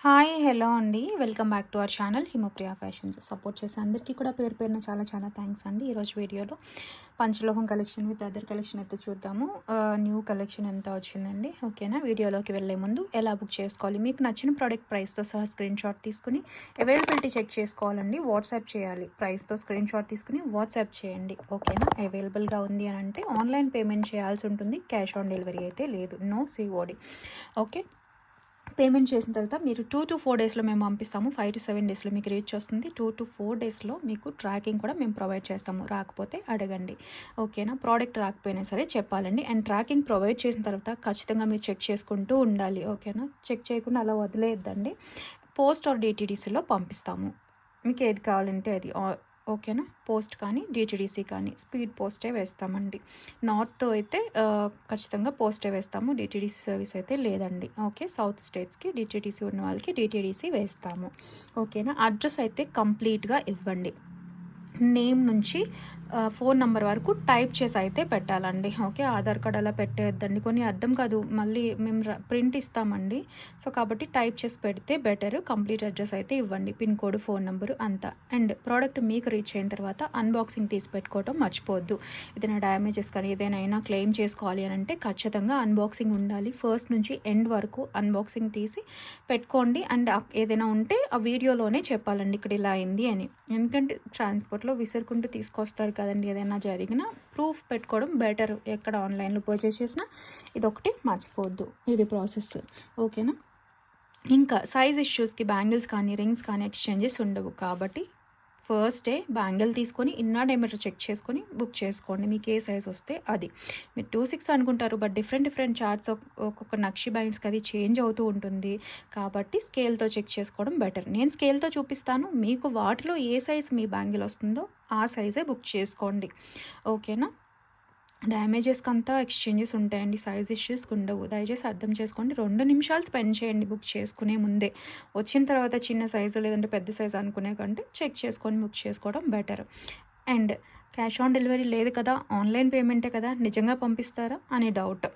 Hi hello అండి. Welcome back to our channel Himapriya fashions. Support చేసే అందరికీ కూడా పేరు పేరున చాలా చాలా థ్యాంక్స్ అండి. ఈరోజు వీడియోలో పంచలోహం కలెక్షన్ విత్ అదర్ కలెక్షన్ అయితే చూద్దాము. న్యూ కలెక్షన్ ఎంత వచ్చిందండి. ఓకేనా, వీడియోలోకి వెళ్ళే ముందు ఎలా బుక్ చేసుకోవాలి, మీకు నచ్చిన ప్రోడక్ట్ ప్రైస్తో సహా స్క్రీన్ షాట్ తీసుకుని అవైలబిలిటీ చెక్ చేసుకోవాలండి. వాట్సాప్ చేయాలి, ప్రైస్తో స్క్రీన్ షాట్ తీసుకుని వాట్సాప్ చేయండి. ఓకేనా, అవైలబుల్గా ఉంది అని అంటే ఆన్లైన్ పేమెంట్ చేయాల్సి ఉంటుంది. క్యాష్ ఆన్ డెలివరీ అయితే లేదు, నో సిఓడి. ఓకే, పేమెంట్ చేసిన తర్వాత మీరు 2 to 4 డేస్లో మేము పంపిస్తాము. 5 to 7 డేస్లో మీకు రీచ్ వస్తుంది. 2 to 4 డేస్లో మీకు ట్రాకింగ్ కూడా మేము ప్రొవైడ్ చేస్తాము. రాకపోతే అడగండి. ఓకేనా, ప్రోడక్ట్ రాకపోయినా సరే చెప్పాలండి. అండ్ ట్రాకింగ్ ప్రొవైడ్ చేసిన తర్వాత ఖచ్చితంగా మీరు చెక్ చేసుకుంటూ ఉండాలి. ఓకేనా, చెక్ చేయకుండా అలా వదిలేయద్దండి. పోస్ట్ ఆర్ డిటీడీసీలో పంపిస్తాము. మీకు ఏది కావాలంటే అది. ఓకేనా, పోస్ట్ కానీ డిటీడీసీ కానీ స్పీడ్ పోస్టే వేస్తామండి. నార్త్ అయితే ఖచ్చితంగా పోస్టే వేస్తాము. డిటీడీసీ సర్వీస్ అయితే లేదండి. ఓకే, సౌత్ స్టేట్స్కి డిటీడీసీ ఉన్న వాళ్ళకి డిటీడీసీ వేస్తాము. ఓకేనా, అడ్రస్ అయితే కంప్లీట్గా ఇవ్వండి. నేమ్ నుంచి ఫోన్ నెంబర్ వరకు టైప్ చేసి అయితే పెట్టాలండి. ఓకే, ఆధార్ కార్డ్ అలా పెట్టేద్దండి, కొన్ని అర్థం కాదు. మళ్ళీ మేము ప్రింట్ ఇస్తామండి. సో కాబట్టి టైప్ చేసి పెడితే బెటర్. కంప్లీట్ అడ్రస్ అయితే ఇవ్వండి, పిన్ కోడ్, ఫోన్ నెంబరు అంతా. అండ్ ప్రోడక్ట్ మీకు రీచ్ అయిన తర్వాత అన్బాక్సింగ్ తీసి పెట్టుకోవడం మర్చిపోవద్దు. ఏదైనా డ్యామేజెస్ కానీ ఏదైనా క్లెయిమ్ చేసుకోవాలి అని అంటే ఖచ్చితంగా అన్బాక్సింగ్ ఉండాలి. ఫస్ట్ నుంచి ఎండ్ వరకు అన్బాక్సింగ్ తీసి పెట్టుకోండి. అండ్ ఏదైనా ఉంటే ఆ వీడియోలోనే చెప్పాలండి, ఇక్కడ ఇలా అయింది అని. ఎందుకంటే ట్రాన్స్పోర్ట్లో విసురుకుంటూ తీసుకొస్తారు కదండి, ఏదైనా జరిగినా ప్రూఫ్ పెట్టుకోవడం బెటర్. ఎక్కడ ఆన్లైన్లో పర్చేస్ చేసినా ఇదొకటి మర్చిపోవద్దు. ఇది ప్రాసెస్. ఓకేనా, ఇంకా సైజ్ ఇష్యూస్కి బ్యాంగిల్స్ కానీ రింగ్స్ కానీ ఎక్స్చేంజెస్ ఉండవు. కాబట్టి ఫస్ట్ డే బ్యాంగిల్ తీసుకొని ఇన్నర్ డయామీటర్ చెక్ చేసుకొని బుక్ చేసుకోండి. మీకు ఏ సైజ్ వస్తే అది. మీరు 2-6 అనుకుంటారు, బట్ డిఫరెంట్ చార్ట్స్ ఒక్కొక్క నక్షి బ్యాంగిల్స్కి అది చేంజ్ అవుతూ ఉంటుంది. కాబట్టి స్కేల్తో చెక్ చేసుకోవడం బెటర్. నేను స్కేల్తో చూపిస్తాను, మీకు వాటిలో ఏ సైజ్ మీ బ్యాంగిల్ వస్తుందో ఆ సైజే బుక్ చేసుకోండి. ఓకేనా, డ్యామేజెస్కి అంతా ఎక్స్చేంజెస్ ఉంటాయండి, సైజ్ ఇష్యూస్కి ఉండవు. దయచేసి అర్థం చేసుకోండి. 2 నిమిషాలు స్పెండ్ చేయండి బుక్ చేసుకునే ముందే. వచ్చిన తర్వాత చిన్న సైజు లేదంటే పెద్ద సైజు అనుకునే కంటే చెక్ చేసుకొని బుక్ చేసుకోవడం better. And cash on delivery లేదు కదా, ఆన్లైన్ పేమెంటే కదా, నిజంగా పంపిస్తారా అనే డౌట్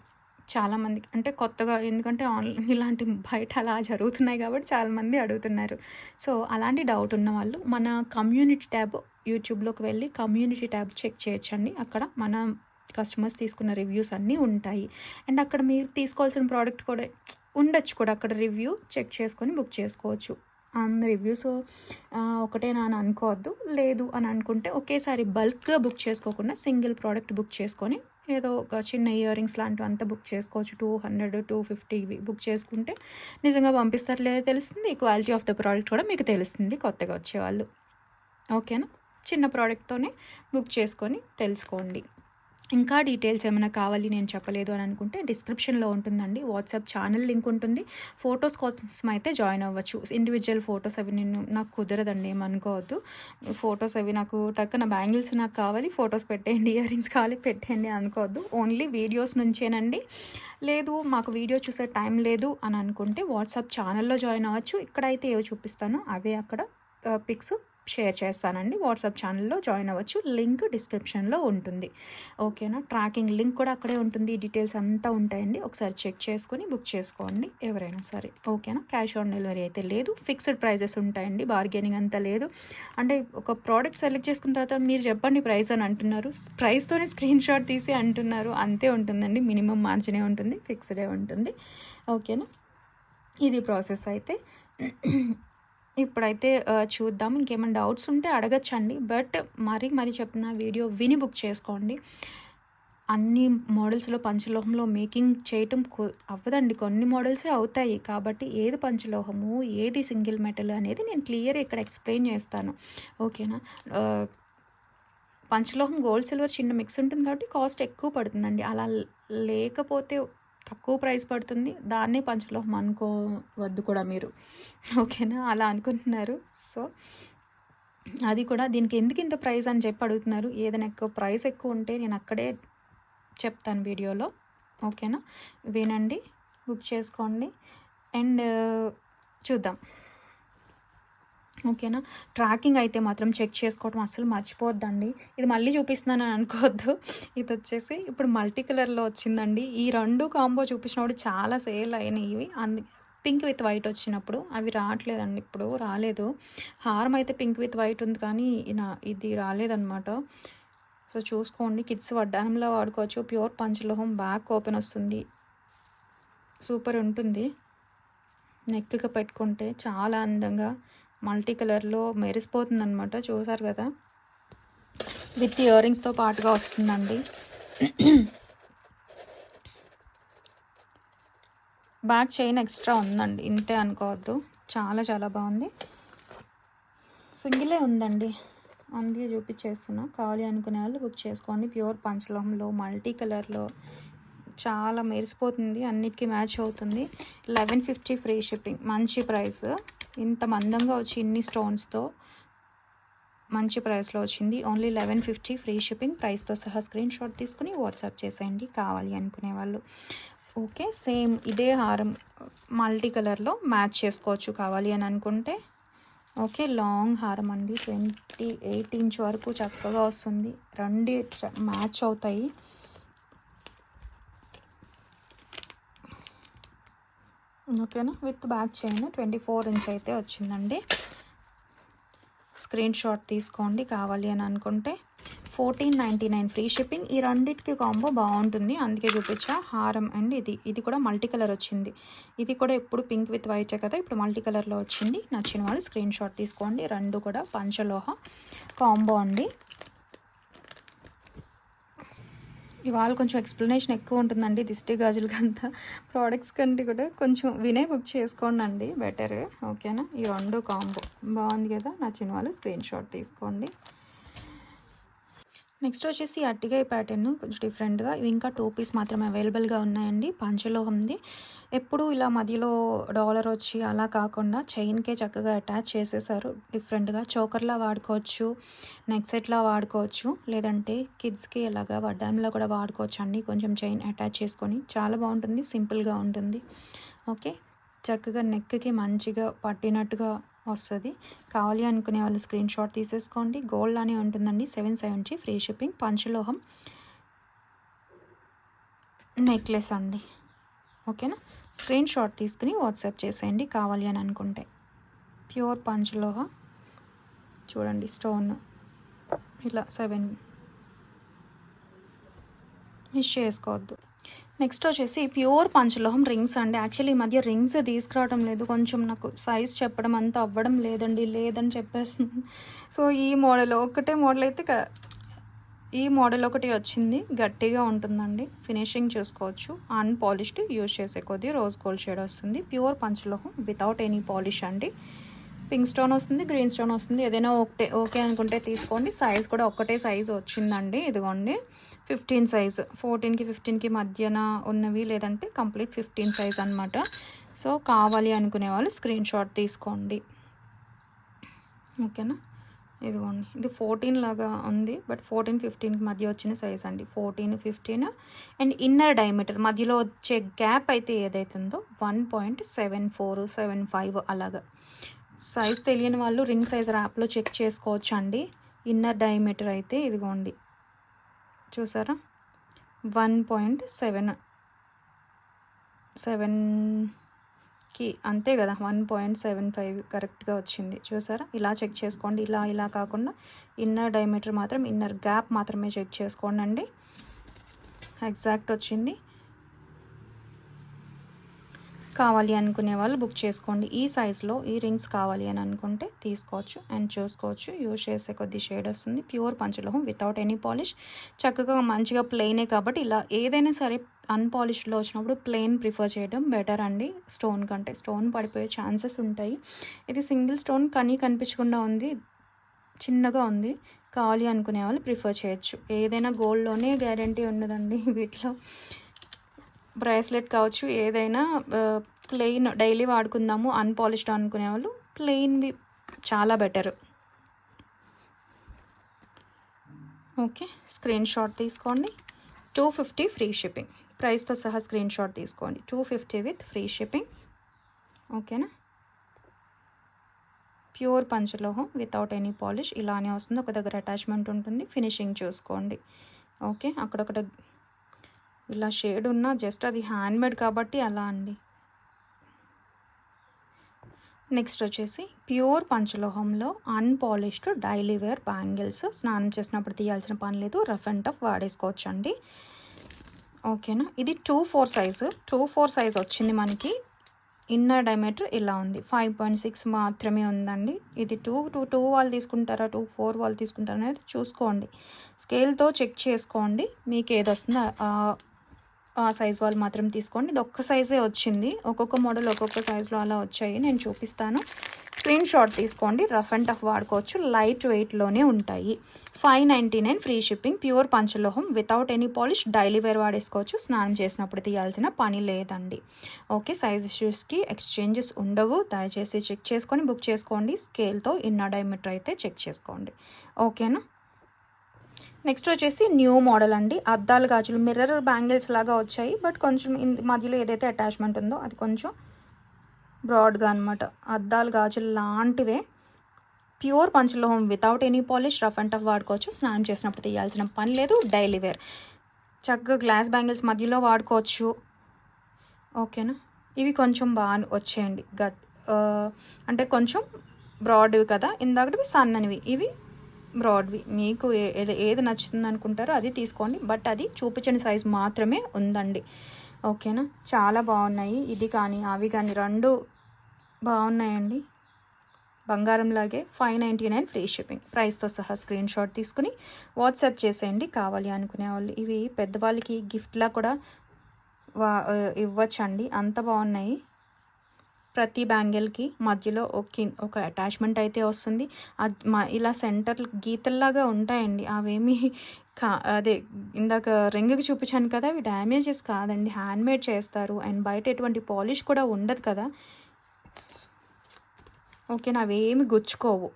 చాలామందికి. అంటే కొత్తగా, ఎందుకంటే ఆన్లైన్ ఇలాంటి బయట అలా జరుగుతున్నాయి కాబట్టి చాలామంది అడుగుతున్నారు. సో అలాంటి డౌట్ ఉన్న వాళ్ళు మన కమ్యూనిటీ ట్యాబ్ యూట్యూబ్లోకి వెళ్ళి కమ్యూనిటీ ట్యాబ్ చెక్ చేయొచ్చండి. అక్కడ మన కస్టమర్స్ తీసుకున్న రివ్యూస్ అన్నీ ఉంటాయి. అండ్ అక్కడ మీరు తీసుకోవాల్సిన ప్రోడక్ట్ కూడా ఉండొచ్చు కూడా, అక్కడ రివ్యూ చెక్ చేసుకొని బుక్ చేసుకోవచ్చు. రివ్యూస్ ఒకటేనా అని అనుకోవద్దు. లేదు అని అనుకుంటే ఒకేసారి బల్క్గా బుక్ చేసుకోకుండా సింగిల్ ప్రోడక్ట్ బుక్ చేసుకొని ఏదో ఒక చిన్న ఇయర్ రింగ్స్ లాంటివి అంతా బుక్ చేసుకోవచ్చు. 200, 250 బుక్ చేసుకుంటే నిజంగా పంపిస్తారు లేదో తెలుస్తుంది. క్వాలిటీ ఆఫ్ ద ప్రోడక్ట్ కూడా మీకు తెలుస్తుంది కొత్తగా వచ్చేవాళ్ళు. ఓకేనా, చిన్న ప్రోడక్ట్తోనే బుక్ చేసుకొని తెలుసుకోండి. ఇంకా డీటెయిల్స్ ఏమైనా కావాలి నేను చెప్పలేదు అని అనుకుంటే డిస్క్రిప్షన్లో ఉంటుందండి. వాట్సాప్ ఛానల్ లింక్ ఉంటుంది. ఫొటోస్ కోసం అయితే జాయిన్ అవ్వచ్చు. ఇండివిజువల్ ఫొటోస్ అవి నాకు కుదరదండి, ఏమనుకోవద్దు. ఫొటోస్ అవి నాకు టక్కున బ్యాంగిల్స్ నాకు కావాలి, ఫొటోస్ పెట్టేయండి, ఇయర్ రింగ్స్ కావాలి పెట్టేయండి అనుకోవద్దు. ఓన్లీ వీడియోస్ నుంచేనండి. లేదు మాకు వీడియో చూసే టైం లేదు అని అనుకుంటే వాట్సాప్ ఛానల్లో జాయిన్ అవ్వచ్చు. ఇక్కడైతే ఏవో చూపిస్తానో అవే అక్కడ పిక్స్ షేర్ చేస్తానండి. వాట్సాప్ ఛానల్లో జాయిన్ అవ్వచ్చు. లింక్ డిస్క్రిప్షన్లో ఉంటుంది. ఓకేనా, ట్రాకింగ్ లింక్ కూడా అక్కడే ఉంటుంది. డీటెయిల్స్ అంతా ఉంటాయండి. ఒకసారి చెక్ చేసుకొని బుక్ చేసుకోండి ఎవరైనా సరే. ఓకేనా, క్యాష్ ఆన్ డెలివరీ అయితే లేదు. ఫిక్స్డ్ ప్రైజెస్ ఉంటాయండి, బార్గెనింగ్ అంతా లేదు. అంటే ఒక ప్రోడక్ట్ సెలెక్ట్ చేసుకున్న తర్వాత మీరు చెప్పండి ప్రైస్ అని అంటున్నారు, ప్రైస్తోనే స్క్రీన్ షాట్ తీసి అంటున్నారు. అంతే ఉంటుందండి, మినిమం మార్జినే ఉంటుంది, ఫిక్స్డే ఉంటుంది. ఓకేనా, ఇది ప్రాసెస్ అయితే. ఇప్పుడైతే చూద్దాం. ఇంకేమైనా డౌట్స్ ఉంటే అడగచ్చండి. బట్ మరీ చెప్తున్నా, వీడియో విని బుక్ చేసుకోండి. అన్ని మోడల్స్లో పంచలోహంలో మేకింగ్ చేయటం అవ్వదండి, కొన్ని మోడల్సే అవుతాయి. కాబట్టి ఏది పంచలోహము ఏది సింగిల్ మెటల్ అనేది నేను క్లియర్ ఇక్కడ ఎక్స్ప్లెయిన్ చేస్తాను. ఓకేనా, పంచలోహం గోల్డ్ సిల్వర్ చిన్న మిక్స్ ఉంటుంది కాబట్టి కాస్ట్ ఎక్కువ పడుతుందండి. అలా లేకపోతే తక్కువ ప్రైస్ పడుతుంది, దాన్నే పంచలోహం అనుకోవద్దు కూడా మీరు. ఓకేనా, అలా అనుకుంటున్నారు. సో అది కూడా దీనికి ఎందుకు ఇంత ప్రైస్ అని చెప్పి అడుగుతున్నారు. ఏదైనా ప్రైస్ ఎక్కువ ఉంటే నేను అక్కడే చెప్తాను వీడియోలో. ఓకేనా, వినండి, బుక్ చేసుకోండి. అండ్ చూద్దాం. ఓకేనా, ట్రాకింగ్ అయితే మాత్రం చెక్ చేసుకోవడం అస్సలు మర్చిపోవద్దండి. ఇది మళ్ళీ చూపిస్తున్నాను అని అనుకోవద్దు. ఇది వచ్చేసి ఇప్పుడు మల్టీ కలర్లో వచ్చిందండి. ఈ 2 కాంబో చూపించినప్పుడు చాలా సేల్ అయినాయి ఇవి. పింక్ విత్ వైట్ వచ్చినప్పుడు. అవి రావట్లేదండి, ఇప్పుడు రాలేదు. హారం అయితే పింక్ విత్ వైట్ ఉంది కానీ ఇది రాలేదన్నమాట. సో చూసుకోండి, కిడ్స్ వడ్డానంలో వాడుకోవచ్చు. ప్యూర్ పంచలోహం, బ్యాక్ ఓపెన్ వస్తుంది, సూపర్ ఉంటుంది. నెక్గా పెట్టుకుంటే చాలా అందంగా మల్టీ కలర్లో మెరిసిపోతుంది అనమాట. చూసారు కదా, విత్ ఇయర్ రింగ్స్తో పాటుగా వస్తుందండి. బ్యాక్ చైన్ ఎక్స్ట్రా ఉందండి, ఇంతే అనుకోవద్దు. చాలా చాలా బాగుంది. సింగిలే ఉందండి, అందుకే చూపించేస్తున్నా. కావాలి అనుకునే వాళ్ళు బుక్ చేసుకోండి. ప్యూర్ పంచలోహంలో మల్టీ కలర్లో చాలా మెరిసిపోతుంది, అన్నిటికీ మ్యాచ్ అవుతుంది. 1150 ఫ్రీ షిప్పింగ్, మంచి ప్రైస్. ఇంత మందంగా వచ్చి ఇన్ని స్టోన్స్తో మంచి ప్రైస్లో వచ్చింది. Only 1150 free shipping. ప్రైస్తో సహా స్క్రీన్ షాట్ తీసుకుని వాట్సాప్ చేసేయండి కావాలి అనుకునే వాళ్ళు. ఓకే, సేమ్ ఇదే హారం మల్టీ కలర్లో మ్యాచ్ చేసుకోవచ్చు కావాలి అని అనుకుంటే. ఓకే, లాంగ్ హారం అండి, 28 ఇంచ్ వరకు చక్కగా వస్తుంది. రెండు మ్యాచ్ అవుతాయి. ఓకేనా, విత్ బ్యాక్ చైన్ 24 ఇంచ్ అయితే వచ్చిందండి. స్క్రీన్ షాట్ తీసుకోండి కావాలి అని అనుకుంటే. 1499 ఫ్రీ షిప్పింగ్. ఈ రెండింటికి కాంబో బాగుంటుంది, అందుకే చూపించా. హారం అండ్ ఇది కూడా మల్టీ కలర్ వచ్చింది. ఇది కూడా ఇప్పుడు పింక్ విత్ వైటే కదా, ఇప్పుడు మల్టీ కలర్లో వచ్చింది. నచ్చిన వాళ్ళు స్క్రీన్ షాట్ తీసుకోండి. రెండు కూడా పంచలోహ కాంబో అండి. ఇవాళ కొంచెం ఎక్స్ప్లెనేషన్ ఎక్కువ ఉంటుందండి, దిష్టి గాజులు కంతా ప్రోడక్ట్స్ కంటే కూడా కొంచెం వినే బుక్ చేసుకోండి అండి, బెటర్. ఓకేనా, ఈ రెండు కాంబో బాగుంది కదా, నచ్చిన వాళ్ళు స్క్రీన్ షాట్ తీసుకోండి. నెక్స్ట్ వచ్చేసి అట్టిగాయ ప్యాటర్న్, కొంచెం డిఫరెంట్గా. ఇవి ఇంకా 2 పీస్ మాత్రమే అవైలబుల్గా ఉన్నాయండి. పంచలోహంది. ఎప్పుడు ఇలా మధ్యలో డాలర్ వచ్చి అలా కాకుండా చైన్కే చక్కగా అటాచ్ చేసేసారు. డిఫరెంట్గా చోకర్లా వాడుకోవచ్చు, నెక్ సెట్లా వాడుకోవచ్చు, లేదంటే కిడ్స్కి ఇలాగా వడ్డాన్లో కూడా వాడుకోవచ్చు అండి. కొంచెం చైన్ అటాచ్ చేసుకొని చాలా బాగుంటుంది, సింపుల్గా ఉంటుంది. ఓకే, చక్కగా నెక్కి మంచిగా పట్టినట్టుగా వస్తుంది. కావాలి అనుకునే వాళ్ళు స్క్రీన్ షాట్ తీసేసుకోండి. గోల్డ్ లానే ఉంటుందండి, 770 ఫ్రీ షిప్పింగ్. పంచలోహం నెక్లెస్ అండి. ఓకేనా, స్క్రీన్ షాట్ తీసుకుని వాట్సాప్ చేసేయండి కావాలి అని అనుకుంటే. ప్యూర్ పంచలోహ చూడండి, స్టోన్ ఇలా 7 మిస్ చేసుకోవద్దు. నెక్స్ట్ వచ్చేసి ప్యూర్ పంచలోహం రింగ్స్ అండి. యాక్చువల్లీ ఈ మధ్య రింగ్స్ తీసుకురావడం లేదు, కొంచెం నాకు సైజ్ చెప్పడం అంతా అవ్వడం లేదని చెప్పేస్తుంది. సో ఈ మోడల్ ఒకటే మోడల్ అయితే ఈ మోడల్ ఒకటి వచ్చింది, గట్టిగా ఉంటుందండి. ఫినిషింగ్ చూసుకోవచ్చు, అన్పాలిష్డ్, యూజ్ చేసే కొద్దీ రోజ్ గోల్డ్ షేడ్ వస్తుంది. ప్యూర్ పంచలోహం వితౌట్ ఎనీ పాలిష్ అండి. పింక్ స్టోన్ వస్తుంది, గ్రీన్ స్టోన్ వస్తుంది. ఏదైనా ఓకే అనుకుంటే తీసుకోండి. సైజ్ కూడా ఒక్కటే సైజు వచ్చిందండి, ఇదిగోండి 15 సైజ్. 14కి 15కి మధ్యన ఉన్నవి, లేదంటే కంప్లీట్ 15 సైజ్ అనమాట. సో కావాలి అనుకునే వాళ్ళు స్క్రీన్ షాట్ తీసుకోండి. ఓకేనా, ఇదిగోండి ఇది 14 లాగా ఉంది, బట్ 14, 15కి మధ్య వచ్చిన సైజ్ అండి. 14, 15 అండ్ ఇన్నర్ డయామీటర్ మధ్యలో వచ్చే గ్యాప్ అయితే ఏదైతుందో 1.74, 75 అలాగా. సైజ్ తెలియని వాళ్ళు రింగ్ సైజ్ యాప్లో చెక్ చేసుకోవచ్చు అండి. ఇన్నర్ డయామీటర్ అయితే ఇదిగోండి, చూసారా, 1.77కి అంతే కదా, 1.75 కరెక్ట్గా వచ్చింది. చూసారా, ఇలా చెక్ చేసుకోండి. ఇలా కాకుండా ఇన్నర్ డయామీటర్ మాత్రం, ఇన్నర్ గ్యాప్ మాత్రమే చెక్ చేసుకోండి అండి. ఎగ్జాక్ట్ వచ్చింది. కావాలి అనుకునే వాళ్ళు బుక్ చేసుకోండి. ఈ సైజులో ఈ రింగ్స్ కావాలి అని అనుకుంటే తీసుకోవచ్చు అండ్ చూసుకోవచ్చు. యూజ్ చేసే కొద్ది షేడ్ వస్తుంది. ప్యూర్ పంచలోహం వితౌట్ ఎనీ పాలిష్. చక్కగా మంచిగా ప్లెయినే కాబట్టి ఇలా ఏదైనా సరే అన్పాలిష్డ్లో వచ్చినప్పుడు ప్లెయిన్ ప్రిఫర్ చేయడం బెటర్ అండి. స్టోన్ కంటే స్టోన్ పడిపోయే ఛాన్సెస్ ఉంటాయి. ఇది సింగిల్ స్టోన్ కనిపించకుండా ఉంది, చిన్నగా ఉంది. కావాలి అనుకునే వాళ్ళు ప్రిఫర్ చేయొచ్చు. ఏదైనా గోల్డ్లోనే గ్యారంటీ ఉండదండి వీటిలో. బ్రేస్లెట్ కావచ్చు, ఏదైనా ప్లెయిన్ డైలీ వాడుకుందాము అన్పాలిష్డ్ అనుకునే వాళ్ళు ప్లెయిన్వి చాలా బెటర్. ఓకే, స్క్రీన్ షాట్ తీసుకోండి. 250 ఫ్రీ షిప్పింగ్. ప్రైస్తో సహా స్క్రీన్ షాట్ తీసుకోండి. 250 విత్ ఫ్రీ షిప్పింగ్. ఓకేనా, ప్యూర్ పంచలోహం వితౌట్ ఎనీ పాలిష్ ఇలానే వస్తుంది. ఒక దగ్గర అటాచ్మెంట్ ఉంటుంది, ఫినిషింగ్ చూసుకోండి. ఓకే, అక్కడొకటి ఇలా షేడ్ ఉన్నా జస్ట్ అది హ్యాండ్మేడ్ కాబట్టి అలా అండి. నెక్స్ట్ వచ్చేసి ప్యూర్ పంచలోహంలో అన్పాలిష్డ్ డైలీ వేర్ బ్యాంగిల్స్. స్నానం చేసినప్పుడు తీయాల్సిన పని లేదు, రఫ్ అండ్ టఫ్ వాడేసుకోవచ్చు అండి. ఓకేనా, ఇది 2/4 సైజు. 2/4 సైజ్ వచ్చింది మనకి. ఇన్నర్ డయామీటర్ ఇలా ఉంది, 5.6 మాత్రమే ఉందండి. ఇది 2 వాళ్ళు తీసుకుంటారా 4 వాళ్ళు తీసుకుంటారా అనేది చూసుకోండి, స్కేల్తో చెక్ చేసుకోండి. మీకు ఏది వస్తుందో ఆ సైజ్ వాళ్ళు మాత్రం తీసుకోండి. ఇది ఒక్క సైజే వచ్చింది, ఒక్కొక్క మోడల్ ఒక్కొక్క సైజులో అలా వచ్చాయి. నేను చూపిస్తాను, స్క్రీన్ షాట్ తీసుకోండి. రఫ్ అండ్ టఫ్ వాడుకోవచ్చు, లైట్ వెయిట్లోనే ఉంటాయి. 599 ఫ్రీ షిప్పింగ్. ప్యూర్ పంచలోహం, without any polish, daily wear వాడేసుకోవచ్చు. స్నానం చేసినప్పుడు తీయాల్సిన పని లేదండి. ఓకే, సైజ్ ఇష్యూస్కి ఎక్స్చేంజెస్ ఉండవు. దయచేసి చెక్ చేసుకొని బుక్ చేసుకోండి. స్కేల్తో ఇన్నర్ డయామీటర్ అయితే చెక్ చేసుకోండి. ఓకేనా. నెక్స్ట్ వచ్చేసి న్యూ మోడల్ అండి. అద్దాల గాజులు, మిర్రర్ బ్యాంగిల్స్ లాగా వచ్చాయి, బట్ కొంచెం మధ్యలో ఏదైతే అటాచ్మెంట్ ఉందో అది కొంచెం బ్రాడ్గా అనమాట. అద్దాల గాజులు లాంటివే, ప్యూర్ పంచలోహం, without any polish, rough and tough వాడుకోవచ్చు. స్నానం చేసినప్పుడు తీయాల్సిన పని లేదు, డైలీ వేర్. చక్కగా గ్లాస్ బ్యాంగిల్స్ మధ్యలో వాడుకోవచ్చు. ఓకేనా, ఇవి కొంచెం బాగా వచ్చాయండి. అంటే కొంచెం బ్రాడ్వి కదా, ఇందాకటివి సన్ననివి, ఇవి బ్రాడ్వి. మీకు ఏది నచ్చుతుంది అనుకుంటారో అది తీసుకోండి, బట్ అది చూపించని సైజ్ మాత్రమే ఉందండి. ఓకేనా, చాలా బాగున్నాయి. ఇది కానీ అవి కానీ రెండు బాగున్నాయండి. బంగారంలాగే 599 ఫ్రీ షిప్పింగ్. ప్రైస్తో సహా స్క్రీన్ షాట్ తీసుకుని వాట్సాప్ చేసేయండి కావాలి అనుకునే వాళ్ళు. ఇవి పెద్దవాళ్ళకి గిఫ్ట్లా కూడా ఇవ్వచ్చండి, అంత బాగున్నాయి. ప్రతి బ్యాంగిల్కి మధ్యలో ఒక అటాచ్మెంట్ అయితే వస్తుంది. ఇలా సెంటర్ గీతల్లాగా ఉంటాయండి, అవేమి అదే ఇందాక రింగ్కి చూపించాను కదా, అవి డ్యామేజెస్ కాదండి, హ్యాండ్మేడ్ చేస్తారు. అండ్ బయట ఎటువంటి పాలిష్ కూడా ఉండదు కదా. ఓకేనా, అవేమి గుచ్చుకోవు.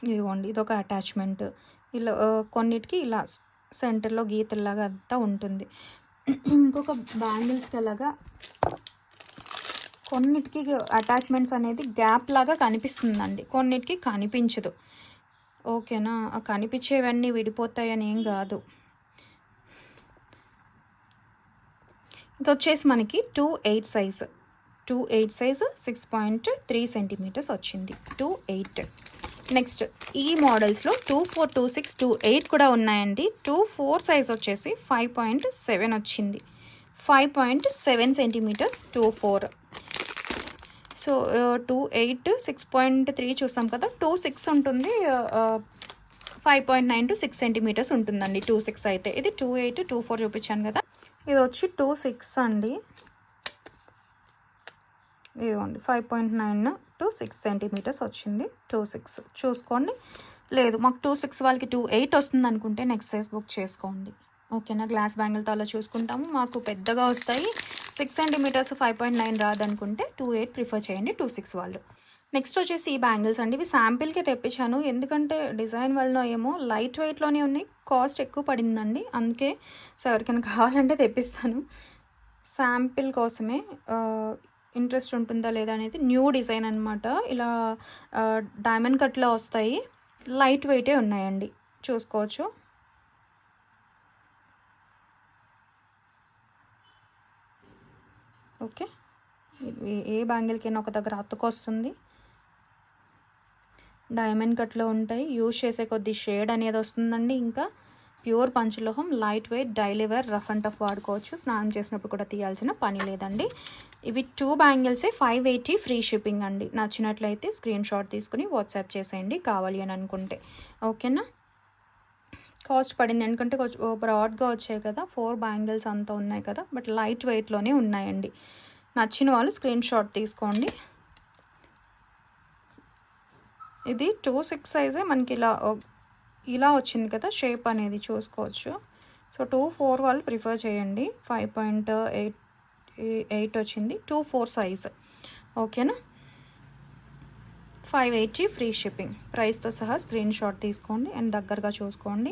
ఇదిగోండి, ఇదొక అటాచ్మెంట్. ఇలా కొన్నిటికి ఇలా సెంటర్లో గీతల్లాగా అంతా ఉంటుంది. ఇంకొక బ్యాంగిల్స్కి అలాగా కొన్నిటికి అటాచ్మెంట్స్ అనేది గ్యాప్ లాగా కనిపిస్తుందండి, కొన్నిటికి కనిపించదు. ఓకేనా, కనిపించేవన్నీ విడిపోతాయని ఏం కాదు. ఇది వచ్చేసి మనకి 2/8 సైజు. 2/8 సైజు, 6.3 సెంటీమీటర్స్ వచ్చింది. 2/8. నెక్స్ట్ ఈ మోడల్స్లో 2/4, 2/6, 2/8 కూడా ఉన్నాయండి. 2/4 సైజ్ వచ్చేసి 5.7 వచ్చింది. 5.7 సెంటీమీటర్స్ 2/4. సో 2/8, 6.3 చూసాం కదా. 2/6 ఉంటుంది, 5.9 to 6 సెంటీమీటర్స్ ఉంటుందండి 2/6 అయితే. ఇది 2/8, 2/4 చూపించాను కదా. ఇది వచ్చి 2/6 అండి. ఇదిగోండి 5.9 to 6 సెంటీమీటర్స్ వచ్చింది. 2/6 చూసుకోండి. లేదు మాకు 2/6 వాళ్ళకి 2/8 వస్తుంది అనుకుంటే నెక్స్ట్ సైజ్ బుక్ చేసుకోండి. ఓకేనా, గ్లాస్ బ్యాంగిల్తో అలా చూసుకుంటాము, మాకు పెద్దగా వస్తాయి. 6 సెంటీమీటర్స్ 5.9 రాదనుకుంటే 2/8 ప్రిఫర్ చేయండి 2/6 వాళ్ళు. నెక్స్ట్ వచ్చేసి ఈ బ్యాంగిల్స్ అండి. ఇవి శాంపిల్కే తెప్పించాను, ఎందుకంటే డిజైన్ వల్ల ఏమో లైట్ వెయిట్లోనే ఉన్నాయి, కాస్ట్ ఎక్కువ పడిందండి, అందుకే. సో ఎవరికైనా కావాలంటే తెప్పిస్తాను. శాంపిల్ కోసమే, ఇంట్రెస్ట్ ఉంటుందా లేదా అనేది. న్యూ డిజైన్ అనమాట, ఇలా డైమండ్ కట్లో వస్తాయి, లైట్ వెయిటే ఉన్నాయండి, చూసుకోవచ్చు. ఓకే, ఏ బ్యాంగిల్కైనా ఒక దగ్గర అతుకొస్తుంది, డైమండ్ కట్లో ఉంటాయి, యూజ్ చేసే కొద్ది షేడ్ అనేది వస్తుందండి. ఇంకా ప్యూర్ పంచలోహం, light weight, daily wear, rough and tough వాడుకోవచ్చు. స్నానం చేసినప్పుడు కూడా తీయాల్సిన పని లేదండి. ఇవి 2 బ్యాంగిల్సే 580 ఫ్రీ షిప్పింగ్ అండి. నచ్చినట్లయితే స్క్రీన్ షాట్ తీసుకుని వాట్సాప్ చేసేయండి కావాలి అని అనుకుంటే. ఓకేనా, కాస్ట్ పడింది ఎందుకంటే కొంచెం బ్రాడ్గా వచ్చాయి కదా, 4 బ్యాంగిల్స్ అంతా ఉన్నాయి కదా, బట్ లైట్ వెయిట్లోనే ఉన్నాయండి. నచ్చిన వాళ్ళు స్క్రీన్ షాట్ తీసుకోండి. ఇది 2/6 సైజే మనకి ఇలా వచ్చింది కదా, షేప్ అనేది చూసుకోవచ్చు. సో 2/4 వాళ్ళు ప్రిఫర్ చేయండి. 5.8 వచ్చింది, 2/4 సైజ్. ఓకేనా, 580 ఫ్రీ షిప్పింగ్. ప్రైస్తో సహా స్క్రీన్ షాట్ తీసుకోండి అండ్ దగ్గరగా చూసుకోండి.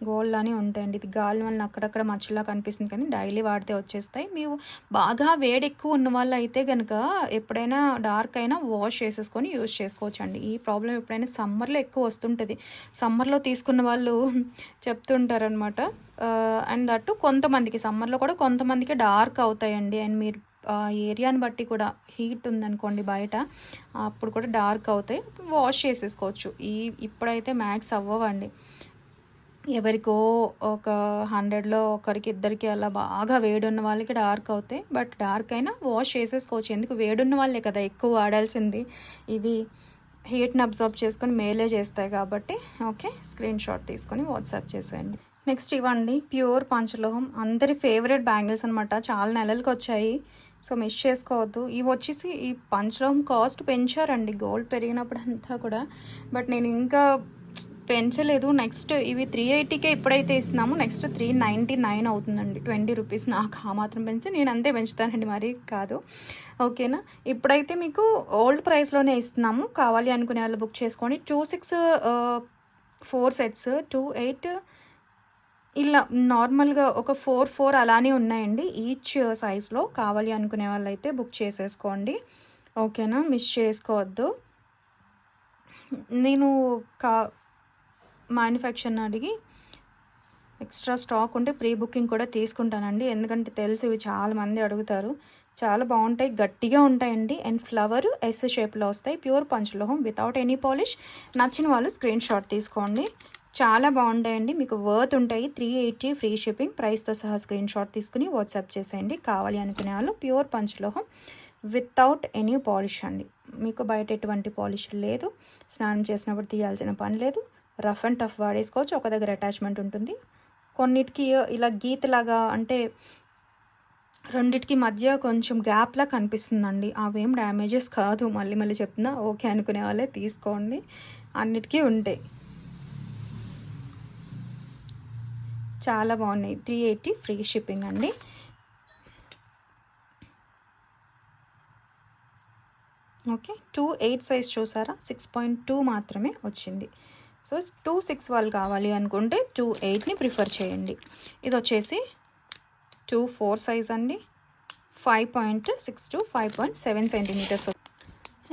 గోల్డ్ అని ఉంటాయండి, ఇది గాలి వల్ల అక్కడక్కడ మచ్చలా కనిపిస్తుంది, కానీ డైలీ వాడితే వచ్చేస్తాయి. మీరు బాగా వేడి ఎక్కువ ఉన్న వాళ్ళు అయితే కనుక ఎప్పుడైనా డార్క్ అయినా వాష్ చేసేసుకొని యూజ్ చేసుకోవచ్చు అండి. ఈ ప్రాబ్లం ఎప్పుడైనా సమ్మర్లో ఎక్కువ వస్తుంటుంది, సమ్మర్లో తీసుకున్న వాళ్ళు చెప్తుంటారనమాట. అండ్ దట్టు కొంతమందికి సమ్మర్లో కూడా కొంతమందికి డార్క్ అవుతాయండి. అండ్ మీరు ఆ ఏరియాని బట్టి కూడా హీట్ ఉందనుకోండి బయట, అప్పుడు కూడా డార్క్ అవుతాయి. వాష్ చేసేసుకోవచ్చు. ఇప్పుడైతే మ్యాక్స్ అవ్వవండి. ఎవరికో ఒక 100లో ఒకరికి ఇద్దరికి అలా బాగా వేడున్న వాళ్ళకి డార్క్ అవుతాయి. బట్ డార్క్ అయినా వాష్ చేసేసుకోవచ్చు. ఎందుకు, వేడున్న వాళ్ళే కదా ఎక్కువ వాడాల్సింది. ఇవి హీట్ని అబ్జర్వ్ చేసుకొని మేలే చేస్తాయి కాబట్టి. ఓకే, స్క్రీన్ షాట్ తీసుకొని వాట్సాప్ చేసేయండి. నెక్స్ట్ ఇవ్వండి, ప్యూర్ పంచలోహం, అందరి ఫేవరెట్ బ్యాంగిల్స్ అనమాట. చాలా నెలలకు వచ్చాయి, సో మిస్ చేసుకోవద్దు. ఇవి వచ్చేసి ఈ పంచలోహం కాస్ట్ పెంచారండి గోల్డ్ పెరిగినప్పుడు అంతా కూడా, బట్ నేను ఇంకా పెంచలేదు. నెక్స్ట్ ఇవి 380కే ఇప్పుడైతే ఇస్తున్నాము, నెక్స్ట్ 399 అవుతుందండి, 20 రూపీస్. నాకు ఆ మాత్రం పెంచి నేను అంతే పెంచుతానండి, మరీ కాదు. ఓకేనా, ఇప్పుడైతే మీకు ఓల్డ్ ప్రైస్లోనే ఇస్తున్నాము. కావాలి అనుకునే వాళ్ళు బుక్ చేసుకోండి. 26 4 సెట్స్ 28 ఇలా నార్మల్గా ఒక 4 అలానే ఉన్నాయండి ఈచ్ సైజ్లో. కావాలి అనుకునే వాళ్ళు అయితే బుక్ చేసేసుకోండి. ఓకేనా, మిస్ చేసుకోవద్దు. నేను మ్యానుఫ్యాక్చర్ని అడిగి ఎక్స్ట్రా స్టాక్ ఉంటే ప్రీ బుకింగ్ కూడా తీసుకుంటానండి. ఎందుకంటే తెలిసి ఇవి చాలామంది అడుగుతారు. చాలా బాగుంటాయి, గట్టిగా ఉంటాయండి. అండ్ ఫ్లవర్ ఎస్ షేప్లో వస్తాయి. ప్యూర్ పంచలోహం వితౌట్ ఎనీ పాలిష్. నచ్చిన వాళ్ళు స్క్రీన్ షాట్ తీసుకోండి. చాలా బాగుంటాయండి, మీకు వర్త్ ఉంటాయి. 380 ఫ్రీ షిప్పింగ్, ప్రైస్తో సహా స్క్రీన్ షాట్ తీసుకుని వాట్సాప్ చేసేయండి. కావాలి అనుకునే వాళ్ళు ప్యూర్ పంచలోహం వితౌట్ ఎనీ పాలిష్ అండి. మీకు బయట ఎటువంటి పాలిష్ లేదు. స్నానం చేసినప్పుడు తీయాల్సిన పని లేదు. రఫ్ అండ్ టఫ్ వాడేసుకోవచ్చు. ఒక దగ్గర అటాచ్మెంట్ ఉంటుంది. కొన్నిటికి ఇలా గీతలాగా, అంటే రెండిటికి మధ్య కొంచెం గ్యాప్లా కనిపిస్తుందండి. అవేం డ్యామేజెస్ కాదు. మళ్ళీ మళ్ళీ చెప్తున్నా, ఓకే అనుకునే వాళ్ళే తీసుకోండి. అన్నిటికీ ఉంటాయి. చాలా బాగున్నాయి. 380 ఫ్రీ షిప్పింగ్ అండి. ఓకే, 28 సైజ్ చూసారా, 6.2 మాత్రమే వచ్చింది. సో 26 వాళ్ళు కావాలి అనుకుంటే 28ని ప్రిఫర్ చేయండి. ఇది వచ్చేసి 24 సైజ్ అండి. 5.6 to 5.7 సెంటీమీటర్స్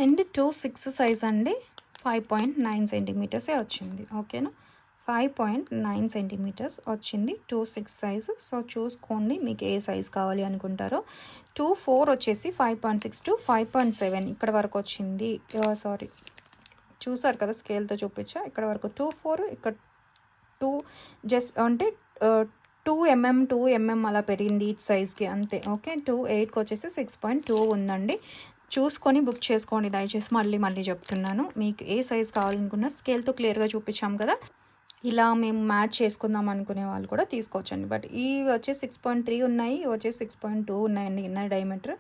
అండ్ 26 సైజ్ అండి. 5.9 సెంటీమీటర్సే వచ్చింది. ఓకేనా, 5.9 సెంటీమీటర్స్ వచ్చింది 26 సైజు. సో చూసుకోండి మీకు ఏ సైజ్ కావాలి అనుకుంటారో. 24 వచ్చేసి 5.6 to 5.7 ఇక్కడ వరకు వచ్చింది. సారీ, చూసారు కదా స్కేల్తో చూపించా. ఇక్కడ వరకు 24, ఇక్కడ 2 జస్ట్ అంటే 2 mm అలా పెరిగింది ఈచ్ సైజ్కి, అంతే. ఓకే, 28కి వచ్చేసి 6.2 ఉందండి. చూసుకొని బుక్ చేసుకోండి దయచేసి. మళ్ళీ చెప్తున్నాను, మీకు ఏ సైజ్ కావాలనుకున్నా స్కేల్తో క్లియర్గా చూపించాం కదా, ఇలా మేము మ్యాచ్ చేసుకుందాం అనుకునే వాళ్ళు కూడా తీసుకోవచ్చండి. బట్ ఇవి వచ్చేసి 6.3 ఉన్నాయి, ఇవి వచ్చేసి 6.2 ఉన్నాయండి ఇన్నర్ డయామీటర్.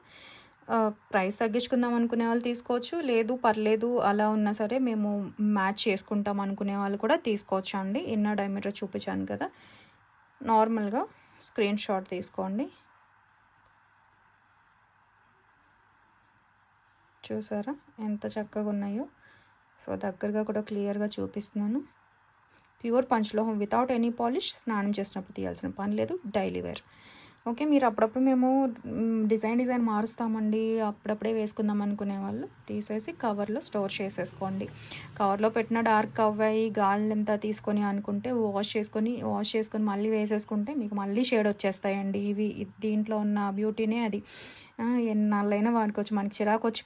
ప్రైస్ తగ్గించుకుందాం అనుకునే వాళ్ళు తీసుకోవచ్చు, లేదు పర్లేదు అలా ఉన్నా సరే మేము మ్యాచ్ చేసుకుంటాం అనుకునే వాళ్ళు కూడా తీసుకోవచ్చు అండి. ఇన్నర్ డయామీటర్ చూపించాను కదా, నార్మల్గా స్క్రీన్ షాట్ తీసుకోండి. చూసారా ఎంత చక్కగా ఉన్నాయో. సో దగ్గరగా కూడా క్లియర్గా చూపిస్తున్నాను. ప్యూర్ పంచలోహం వితౌట్ ఎనీ పాలిష్, స్నానం చేసినప్పుడు తీయాల్సిన పని లేదు, డైలీ వేర్. ఓకే, మీరు అప్పుడప్పుడు మేము డిజైన్ మారుస్తామండి, అప్పుడప్పుడే వేసుకుందాం అనుకునే వాళ్ళు తీసేసి కవర్లో స్టోర్ చేసేసుకోండి. కవర్లో పెట్టిన డార్క్ అవ్వాయి గాలంతా తీసుకొని అనుకుంటే వాష్ చేసుకొని మళ్ళీ వేసేసుకుంటే మీకు మళ్ళీ షేడ్ వచ్చేస్తాయండి. ఇవి దీంట్లో ఉన్న బ్యూటీనే అది. ఎన్నాళ్ళైనా వాడుకోవచ్చు, మనకి చిరాకు వచ్చి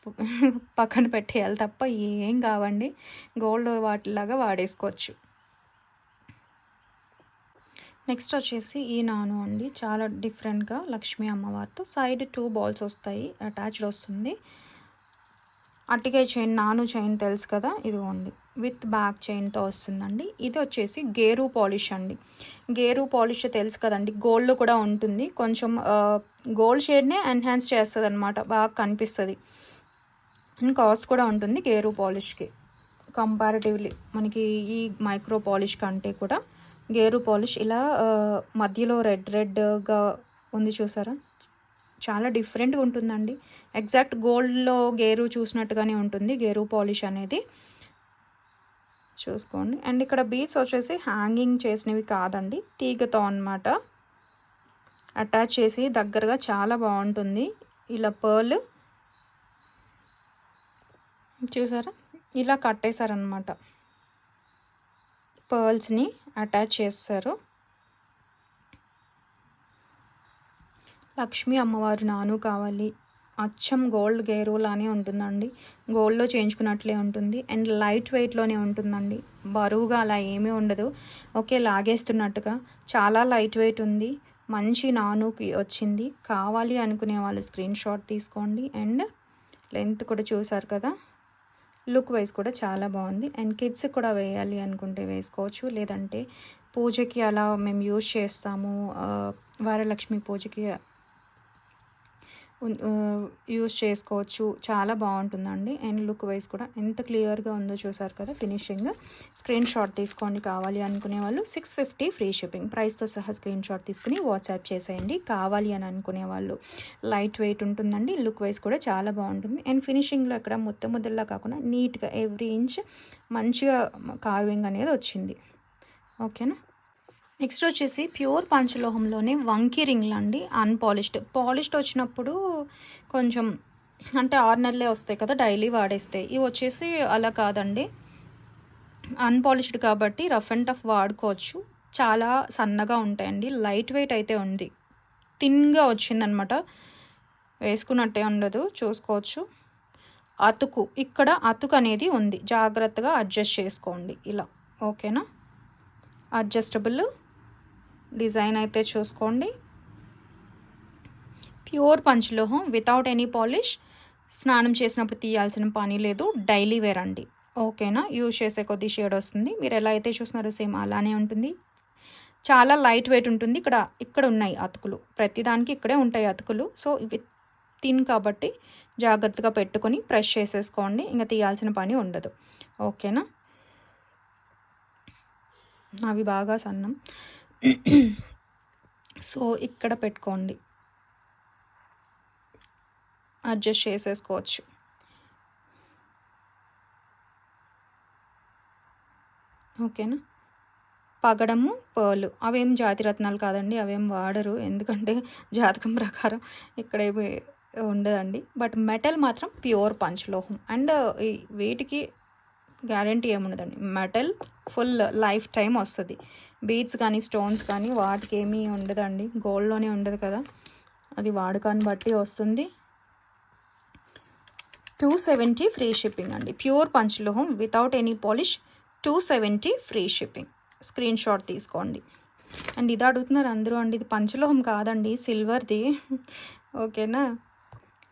పక్కన పెట్టేయాలి తప్ప ఏం కావండి. గోల్డ్ వాటిలాగా వాడేసుకోవచ్చు. నెక్స్ట్ వచ్చేసి ఈ నాను అండి, చాలా డిఫరెంట్గా లక్ష్మీ అమ్మవారితో సైడ్ 2 బాల్స్ వస్తాయి, అటాచ్డ్ వస్తుంది. అట్టికాయ చైన్, నాను చైన్ తెలుసు కదా, ఇదిగోండి విత్ బ్యాక్ చైన్తో వస్తుందండి. ఇది వచ్చేసి గేరు పాలిష్ అండి. గేరు పాలిష్ తెలుసు కదండి, గోల్డ్ కూడా ఉంటుంది. కొంచెం గోల్డ్ షేడ్నే ఎన్హాన్స్ చేస్తుంది అనమాట, బాగా కనిపిస్తుంది. అండ్ కాస్ట్ కూడా ఉంటుంది గేరు పాలిష్కి కంపారిటివ్లీ. మనకి ఈ మైక్రో పాలిష్ కంటే కూడా గేరు పాలిష్ ఇలా మధ్యలో రెడ్గా ఉంది చూసారా, చాలా డిఫరెంట్గా ఉంటుందండి. ఎగ్జాక్ట్ గోల్డ్లో గేరు చూసినట్టుగానే ఉంటుంది గేరు పాలిష్ అనేది, చూసుకోండి. అండ్ ఇక్కడ బీడ్స్ వచ్చేసి హ్యాంగింగ్ చేసినవి కాదండి, తీగతో అన్నమాట అటాచ్ చేసి దగ్గరగా, చాలా బాగుంటుంది. ఇలా పర్ల్ చూసారా, ఇలా కట్టేశారనమాట, పర్ల్స్ని అటాచ్ చేస్తారు. లక్ష్మీ అమ్మవారు నాను కావాలి అచ్చం గోల్డ్ గేరు లానే ఉంటుందండి. గోల్డ్‌లో చేయించుకున్నట్లే ఉంటుంది. అండ్ లైట్ వెయిట్‌లోనే ఉంటుందండి. బరువుగా అలా ఏమీ ఉండదు. ఓకే. లాగేస్తున్నట్టుగా చాలా లైట్ వెయిట్ ఉంది. మంచి నానుకి వచ్చింది. కావాలి అనుకునే వాళ్ళు స్క్రీన్ షాట్ తీసుకోండి. అండ్ లెంత్ కూడా చూసారు కదా! లుక్ వైజ్ కూడా చాలా బాగుంది. అండ్ కిడ్స్‌కి కూడా వేయాలి అనుకుంటే వేసుకోవచ్చు. లేదంటే పూజకి అలా మేము యూజ్ చేస్తాము. వరలక్ష్మి పూజకి యూజ్ చేసుకోవచ్చు. చాలా బాగుంటుందండి. అండ్ లుక్ వైజ్ కూడా ఎంత క్లియర్గా ఉందో చూసారు కదా ఫినిషింగ్. స్క్రీన్ షాట్ తీసుకోండి కావాలి అనుకునే వాళ్ళు. 650 ఫ్రీ షిప్పింగ్. ప్రైస్తో సహా స్క్రీన్ షాట్ తీసుకుని వాట్సాప్ చేసేయండి కావాలి అని అనుకునే వాళ్ళు. లైట్ వెయిట్ ఉంటుందండి. లుక్ వైజ్ కూడా చాలా బాగుంటుంది. అండ్ ఫినిషింగ్లో ఇక్కడ ముద్దల్లా కాకుండా నీట్గా ఎవ్రీ ఇంచ్ మంచిగా కార్వింగ్ అనేది వచ్చింది. ఓకేనా. నెక్స్ట్ వచ్చేసి ప్యూర్ పంచలోహంలోనే వంకీ రింగ్లు అండి. పాలిష్డ్ వచ్చినప్పుడు కొంచెం అంటే 6 నెలలే వస్తాయి కదా, డైలీ వాడేస్తాయి. ఇవి వచ్చేసి అలా కాదండి, అన్పాలిష్డ్ కాబట్టి రఫ్ అండ్ టఫ్ వాడుకోవచ్చు. చాలా సన్నగా ఉంటాయండి. లైట్ వెయిట్ అయితే ఉంది. థిన్గా వచ్చిందనమాట. వేసుకున్నట్టే ఉండదు, చూసుకోవచ్చు. ఇక్కడ అతుకు అనేది ఉంది. జాగ్రత్తగా అడ్జస్ట్ చేసుకోండి ఇలా. ఓకేనా. అడ్జస్టబుల్ డిజైన్ అయితే చూసుకోండి. ప్యూర్ పంచలోహం వితౌట్ ఎనీ పాలిష్. స్నానం చేసినప్పుడు తీయాల్సిన పని లేదు. డైలీ వేర్ అండి. ఓకేనా. యూజ్ చేసే కొద్ది షేడ్ వస్తుంది. మీరు ఎలా అయితే చూస్తున్నారో సేమ్ అలానే ఉంటుంది. చాలా లైట్ వెయిట్ ఉంటుంది. ఇక్కడ ఉన్నాయి అతుకులు. ప్రతిదానికి ఇక్కడే ఉంటాయి అతుకులు. సో ఇవి థిన్ కాబట్టి జాగ్రత్తగా పెట్టుకొని ప్రెస్ చేసేసుకోండి. ఇంకా తీయాల్సిన పని ఉండదు. ఓకేనా. అవి బాగా సన్నం. సో ఇక్కడ పెట్టుకోండి, అడ్జస్ట్ చేసేసుకోవచ్చు. ఓకేనా. పగడము పర్లు అవేం జాతి రత్నాలు కాదండి, అవేం వాడరు. ఎందుకంటే జాతకం ప్రకారం ఇక్కడ ఏమి ఉండదండి. బట్ మెటల్ మాత్రం ప్యూర్ పంచలోహం. అండ్ వీటికి గ్యారంటీ ఏముండదండి. మెటల్ ఫుల్ లైఫ్ టైం వస్తుంది. బీడ్స్ కానీ స్టోన్స్ కానీ వాటికి ఏమీ ఉండదండి. గోల్డ్లోనే ఉండదు కదా, అది వాడకాన్ని బట్టి వస్తుంది. 270 ఫ్రీ షిప్పింగ్ అండి. ప్యూర్ పంచలోహం without any polish. 270 free shipping. Screen shot తీసుకోండి. అండ్ ఇది అడుగుతున్నారు అందరూ అండి, ఇది పంచలోహం కాదండి, సిల్వర్ది. ఓకేనా.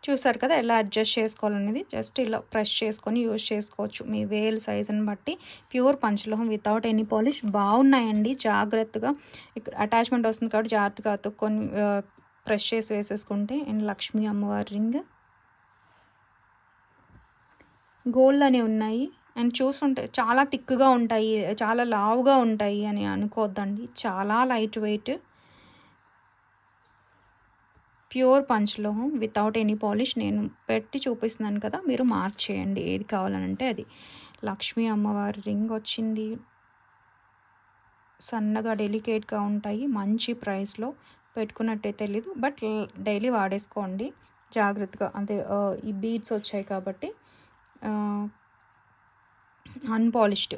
చూసారు కదా ఎలా అడ్జస్ట్ చేసుకోవాలనేది. జస్ట్ ఇలా ప్రెస్ చేసుకొని యూజ్ చేసుకోవచ్చు మీ వేల్ సైజుని బట్టి. ప్యూర్ పంచలోహం వితౌట్ ఎనీ పాలిష్. బాగున్నాయండి. జాగ్రత్తగా ఇక్కడ అటాచ్మెంట్ వస్తుంది కాబట్టి జాగ్రత్తగా అతుక్కొని ప్రెస్ చేసి వేసేసుకుంటే. అండ్ లక్ష్మీ అమ్మవారి రింగ్ గోల్డ్ అనే ఉన్నాయి. అండ్ చూస్తుంటే చాలా థిక్గా ఉంటాయి, చాలా లావుగా ఉంటాయి అని అనుకోవద్దండి. చాలా లైట్ వెయిట్. ప్యూర్ పంచలోహం వితౌట్ ఎనీ పాలిష్. నేను పెట్టి చూపిస్తున్నాను కదా, మీరు మార్క్ చేయండి ఏది కావాలనంటే అది. లక్ష్మీ అమ్మవారి రింగ్ వచ్చింది. సన్నగా డెలికేట్గా ఉంటాయి. మంచి ప్రైస్లో. పెట్టుకున్నట్టే తెలీదు, బట్ డైలీ వాడేసుకోండి జాగ్రత్తగా. అంటే ఈ బీడ్స్ వచ్చాయి కాబట్టి అన్పాలిష్డ్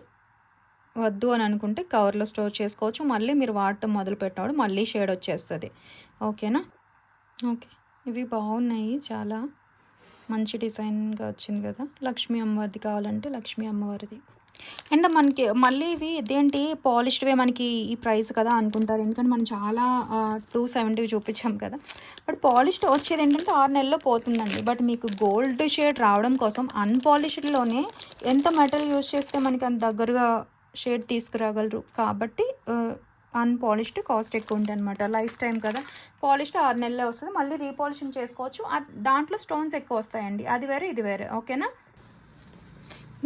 వద్దు అని అనుకుంటే కవర్లో స్టోర్ చేసుకోవచ్చు. మళ్ళీ మీరు వాడటం మొదలు పెట్టినప్పుడు మళ్ళీ షేడ్ వచ్చేస్తుంది. ఓకేనా. ఓకే. ఇవి బాగున్నాయి. చాలా మంచి డిజైన్గా వచ్చింది కదా. లక్ష్మీ అమ్మవారిది కావాలంటే లక్ష్మీ అమ్మవారిది. అండ్ మనకి మళ్ళీ ఇవి ఇదేంటి పాలిష్డ్వే మనకి ఈ ప్రైస్ కదా అనుకుంటారు. ఎందుకంటే మనం చాలా 270 చూపించాం కదా. బట్ పాలిష్డ్ వచ్చేది ఏంటంటే 6 నెలల్లో పోతుందండి. బట్ మీకు గోల్డ్ షేడ్ రావడం కోసం అన్పాలిష్డ్లోనే ఎంత మెటల్ యూజ్ చేస్తే మనకి అంత దగ్గరగా షేడ్ తీసుకురాగలరు. కాబట్టి అన్పాలిష్డ్ కాస్ట్ ఎక్కువ ఉంటాయి అనమాట. లైఫ్ టైం కదా. పాలిష్డ్ 6 నెలలే వస్తుంది. మళ్ళీ రీపాలిషింగ్ చేసుకోవచ్చు. దాంట్లో స్టోన్స్ ఎక్కువ వస్తాయండి. అది వేరే ఇది వేరే. ఓకేనా.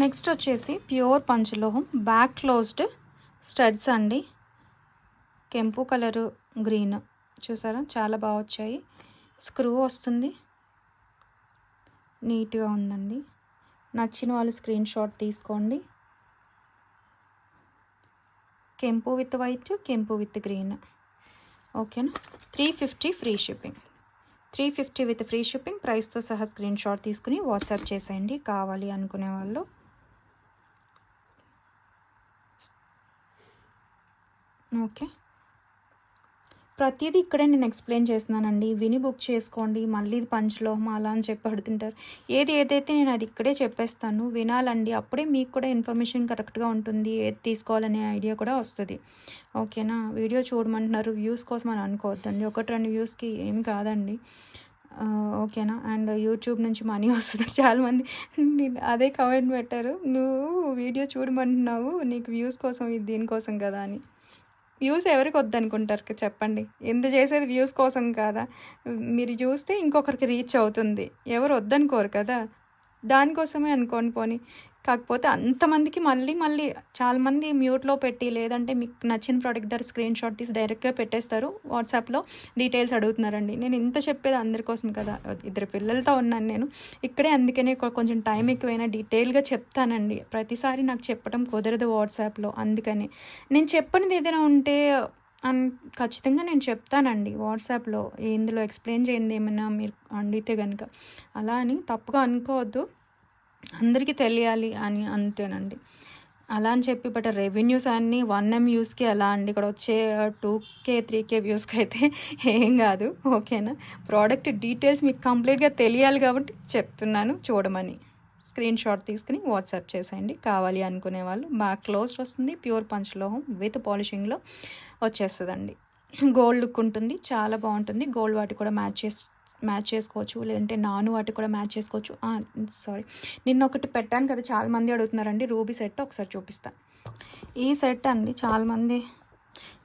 నెక్స్ట్ వచ్చేసి ప్యూర్ పంచలోహం బ్యాక్ క్లోజ్డ్ స్టడ్స్ అండి. కెంపు కలరు గ్రీన్ చూసారా, చాలా బాగా వచ్చాయి. స్క్రూ వస్తుంది. నీట్గా ఉందండి. నచ్చిన వాళ్ళు స్క్రీన్ షాట్ తీసుకోండి. కెంపు విత్ వైట్, కెంపు విత్ గ్రీన్. ఓకేనా. 350 free shipping. 350 with free shipping. ప్రైస్తో సహా స్క్రీన్ షాట్ తీసుకుని వాట్సాప్ చేసేయండి కావాలి అనుకునే వాళ్ళు. ఓకే. ప్రతీదీ ఇక్కడే నేను ఎక్స్‌ప్లెయిన్ చేస్తున్నానండి. విని బుక్ చేసుకోండి. మళ్ళీ ఇది పంచలోహం అలా అని చెప్పి అడుగుతుంటారు. ఏదైతే నేను అది ఇక్కడే చెప్పేస్తాను. వినాలండి. అప్పుడే మీకు కూడా ఇన్ఫర్మేషన్ కరెక్ట్‌గా ఉంటుంది. ఏది తీసుకోవాలనే ఐడియా కూడా వస్తది. ఓకేనా? వీడియో చూడమంటున్నారు. వ్యూస్ కోసం అని అనుకోవద్దండి. 1, 2 వ్యూస్‌కి ఏం కాదండి. ఓకేనా? అండ్ యూట్యూబ్ నుంచి మనీ వస్తదని చాలామంది అదే కామెంట్ పెట్టారు. "నువ్వు వీడియో చూడమంటున్నావు. నీకు వ్యూస్ కోసం ఇది దీనికోసం కదా" అని. వ్యూస్ ఎవరికి వద్దనుకుంటారు చెప్పండి? చేసేది వ్యూస్ కోసం కాదా? మీరు చూస్తే ఇంకొకరికి రీచ్ అవుతుంది. ఎవరు వద్దనుకోరు కదా! దానికోసమే అనుకోండి పోనీ. కాకపోతే అంతమందికి మళ్ళీ చాలామంది మ్యూట్‌లో పెట్టి, లేదంటే మీకు నచ్చిన ప్రోడక్ట్ దగ్గర స్క్రీన్‌షాట్ తీసి డైరెక్ట్‌గా పెట్టేస్తారు. వాట్సాప్‌లో డీటెయిల్స్ అడుగుతున్నారండి. నేను ఇంత చెప్పేది అందరి కోసం కదా! ఇద్దరు పిల్లలతో ఉన్నాను నేను. ఇక్కడే అందుకనే కొంచెం టైం ఎక్కువైనా డీటెయిల్‌గా చెప్తానండి. ప్రతిసారి నాకు చెప్పడం కుదరదు వాట్సాప్‌లో అందుకని. నేను చెప్పనిది ఏదైనా ఉంటే అన్ ఖచ్చితంగా నేను చెప్తానండి వాట్సాప్‌లో. ఇందులో ఎక్స్‌ప్లెయిన్ చేయంది ఏమన్నా మీరు అడిగితే గనక. అలా అని తప్పుగా అనుకోవద్దు. అందరికీ తెలియాలి అని అంతేనండి. అలా అని చెప్పి బట్ రెవెన్యూస్ అన్నీ 1M వ్యూస్‌కి ఎలా అండి? ఇక్కడ వచ్చే 2K, 3K వ్యూస్‌కి అయితే ఏం కాదు. ఓకేనా? ప్రోడక్ట్ డీటెయిల్స్ మీకు కంప్లీట్‌గా తెలియాలి కాబట్టి చెప్తున్నాను చూడమని. స్క్రీన్‌షాట్ తీసుకొని వాట్సాప్ చేసేయండి. కావాలి అనుకునే వాళ్ళు. బాగా క్లోజ్డ్ వస్తుంది. ప్యూర్ పంచలోహం విత్ పాలిషింగ్‌లో వచ్చేస్తదండి. గోల్డ్ లుక్ ఉంటుంది. చాలా బాగుంటుంది. గోల్డ్ వాటికి కూడా మ్యాచ్ చేసుకోవచ్చు. లేదంటే నాను వాటికి కూడా మ్యాచ్ చేసుకోవచ్చు. సారీ, నిన్న ఒకటి పెట్టాను కదా! చాలామంది అడుగుతున్నారండి. రూబీ సెట్ ఒకసారి చూపిస్తా. ఈ సెట్ అండి చాలామంది